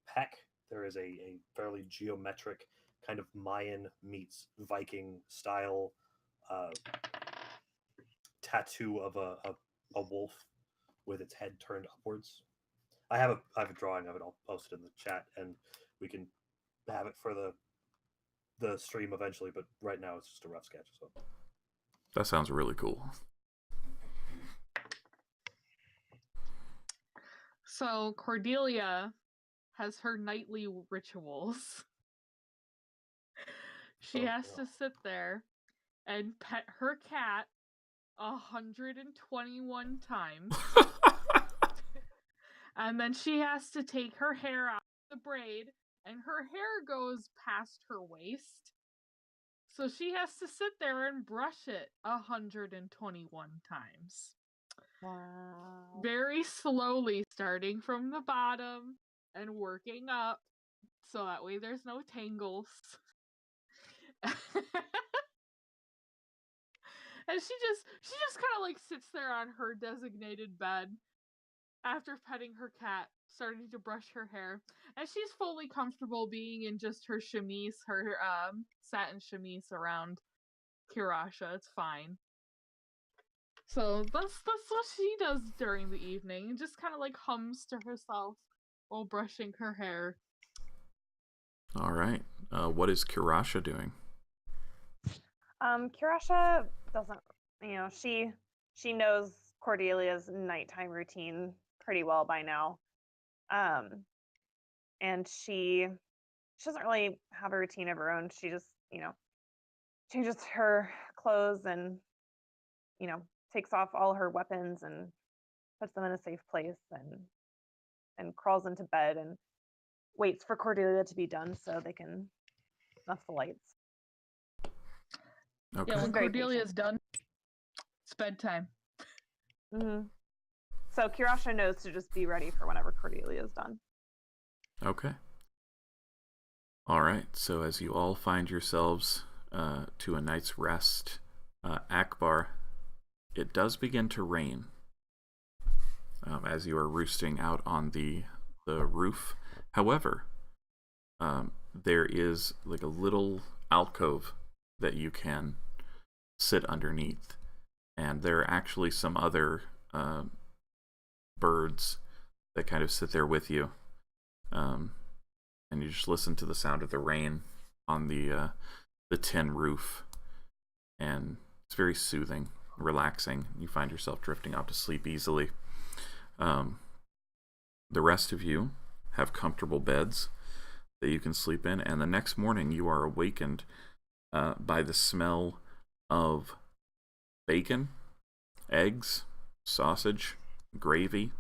Speaker 3: pec. There is a fairly geometric kind of Mayan meets Viking style uh, tattoo of a wolf with its head turned upwards. I have a drawing of it. I'll post it in the chat, and we can have it for the stream eventually. But right now, it's just a rough sketch. So
Speaker 1: That sounds really cool.
Speaker 6: So Cordelia has her nightly rituals. She
Speaker 3: Oh,
Speaker 6: has
Speaker 3: no.
Speaker 6: to sit there and pet her cat 121 times. And then she has to take her hair out of the braid, and her hair goes past her waist. So she has to sit there and brush it 121 times.
Speaker 5: Wow.
Speaker 6: Very slowly, starting from the bottom and working up, so that way there's no tangles. And she just kind of like sits there on her designated bed after petting her cat, starting to brush her hair, and she's fully comfortable being in just her chemise, her satin chemise around Kirasha. It's fine. So that's what she does during the evening, just kind of like hums to herself while brushing her hair.
Speaker 1: All right. What is Kirasha doing?
Speaker 4: Kirasha doesn't, she knows Cordelia's nighttime routine pretty well by now. And she doesn't really have a routine of her own. She just, changes her clothes and, takes off all her weapons and puts them in a safe place and crawls into bed and waits for Cordelia to be done so they can snuff the lights.
Speaker 1: Okay.
Speaker 6: Yeah, when
Speaker 4: She's very
Speaker 6: Cordelia's done, it's bedtime.
Speaker 4: Mm-hmm. So Kirasha knows to just be ready for whenever Cordelia's done.
Speaker 1: Okay. All right. So as you all find yourselves to a night's rest, Akbar, it does begin to rain as you are roosting out on the roof. However, there is like a little alcove that you can sit underneath, and there are actually some other birds that kind of sit there with you, and you just listen to the sound of the rain on the tin roof, and it's very soothing, relaxing. You find yourself drifting off to sleep easily. The rest of you have comfortable beds that you can sleep in, and the next morning you are awakened by the smell of bacon, eggs, sausage, gravy,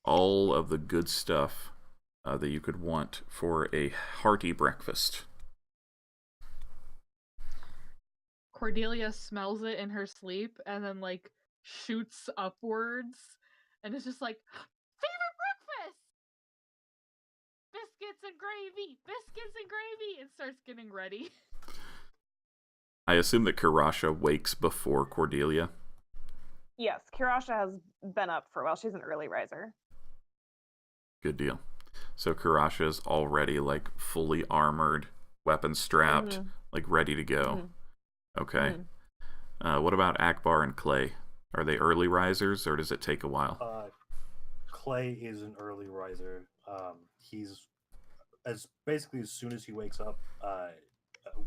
Speaker 1: all of the good stuff that you could want for a hearty breakfast.
Speaker 6: Cordelia smells it in her sleep and then like shoots upwards and it's just like, favorite breakfast! Biscuits and gravy, and starts getting ready.
Speaker 1: I assume that Kirasha wakes before Cordelia.
Speaker 4: Yes, Kirasha has been up for a while. She's an early riser.
Speaker 1: Good deal. So Kirasha is already like fully armored, weapon strapped, like ready to go. Okay. What about Akbar and Clay? Are they early risers, or does it take a while?
Speaker 3: Clay is an early riser. He's basically as soon as he wakes up,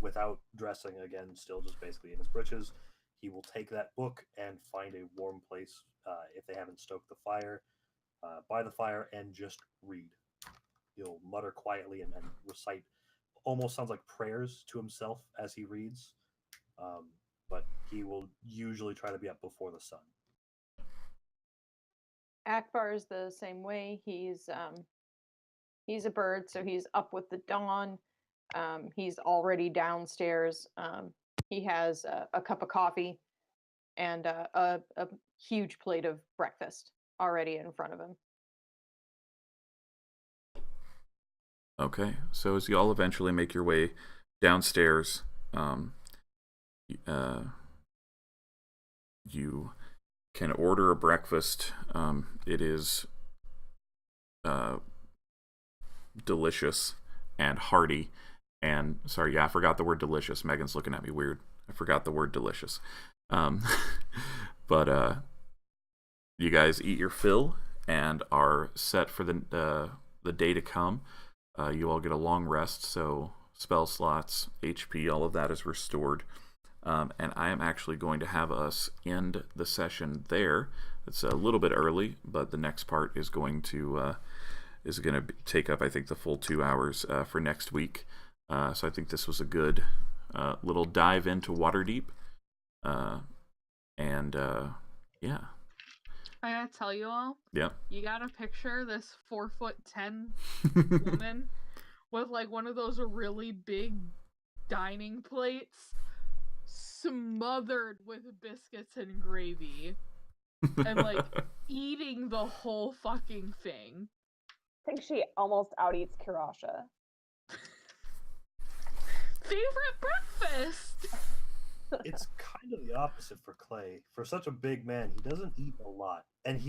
Speaker 3: without dressing again, still just basically in his breeches, he will take that book and find a warm place if they haven't stoked the fire, by the fire, and just read. He'll mutter quietly and recite, almost sounds like prayers to himself as he reads. But he will usually try to be up before the sun.
Speaker 5: Akbar is the same way. He's a bird, so he's up with the dawn. He's already downstairs. He has a cup of coffee and a huge plate of breakfast already in front of him.
Speaker 1: Okay, so as you all eventually make your way downstairs, you can order a breakfast. It is delicious and hearty. And sorry, yeah, I forgot the word delicious. Megan's looking at me weird. I forgot the word delicious. But you guys eat your fill and are set for the day to come. You all get a long rest, so spell slots, HP, all of that is restored. And I am actually going to have us end the session there. It's a little bit early, but the next part is going to take up, I think, the full 2 hours for next week. So I think this was a good little dive into Waterdeep. Yeah.
Speaker 6: I gotta tell you all.
Speaker 1: Yeah.
Speaker 6: You gotta picture this 4'10" woman with like one of those really big dining plates smothered with biscuits and gravy and like eating the whole fucking thing.
Speaker 4: I think she almost out eats Kirasha.
Speaker 6: Favorite breakfast.
Speaker 3: It's kind of the opposite for Clay. For such a big man, he doesn't eat a lot. And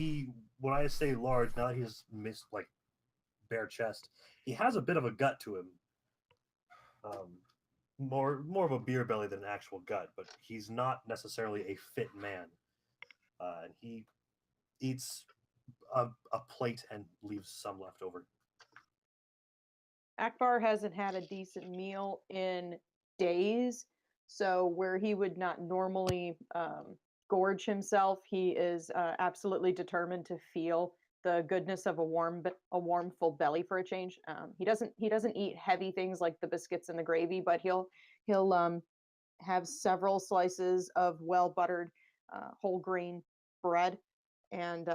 Speaker 3: when I say large, now that he's like bare chest, he has a bit of a gut to him. More of a beer belly than an actual gut, but he's not necessarily a fit man. And he eats a plate and leaves some left over.
Speaker 5: Akbar hasn't had a decent meal in days, so where he would not normally gorge himself, he is absolutely determined to feel the goodness of a warm, full belly for a change. He doesn't eat heavy things like the biscuits and the gravy, but he'll have several slices of well buttered whole grain bread and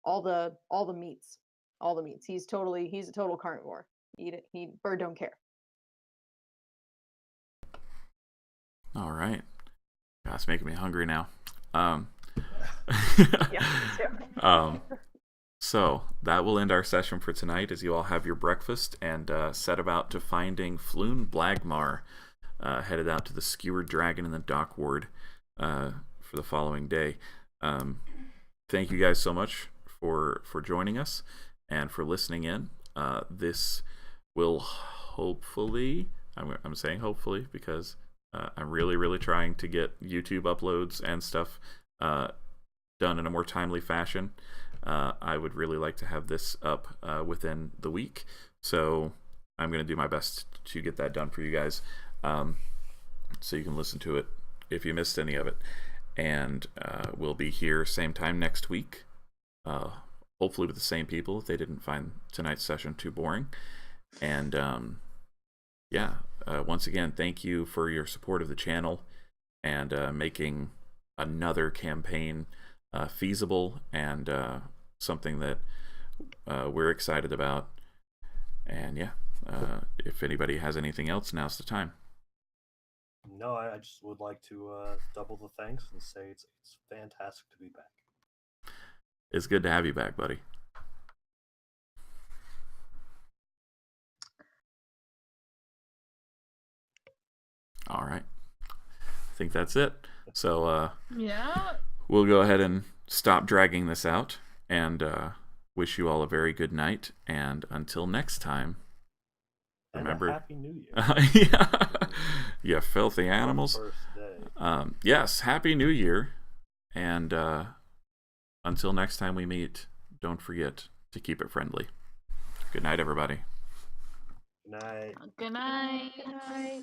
Speaker 5: all the meats. He's a total carnivore. Eat it. Bird don't care.
Speaker 1: All right. That's making me hungry now.
Speaker 4: Yeah, me too.
Speaker 1: So that will end our session for tonight as you all have your breakfast and set about to finding Floon Blagmar, headed out to the Skewered Dragon in the Dock Ward for the following day. Thank you guys so much for joining us and for listening in. This will hopefully, I'm saying hopefully because I'm really trying to get YouTube uploads and stuff done in a more timely fashion. I would really like to have this up within the week, so I'm going to do my best to get that done for you guys, so you can listen to it if you missed any of it. And we'll be here same time next week, hopefully with the same people if they didn't find tonight's session too boring. And once again, thank you for your support of the channel and making another campaign feasible and something that we're excited about. And if anybody has anything else, now's the time.
Speaker 3: No, I just would like to double the thanks and say it's fantastic to be back.
Speaker 1: It's good to have you back, buddy. All right. I think that's it. So we'll go ahead and stop dragging this out and wish you all a very good night. And until next time, remember,
Speaker 3: Happy New Year.
Speaker 1: yeah, you filthy animals. Yes, Happy New Year. And until next time we meet, don't forget to keep it friendly. Good night, everybody.
Speaker 3: Good night.
Speaker 6: Good night.
Speaker 5: Good night.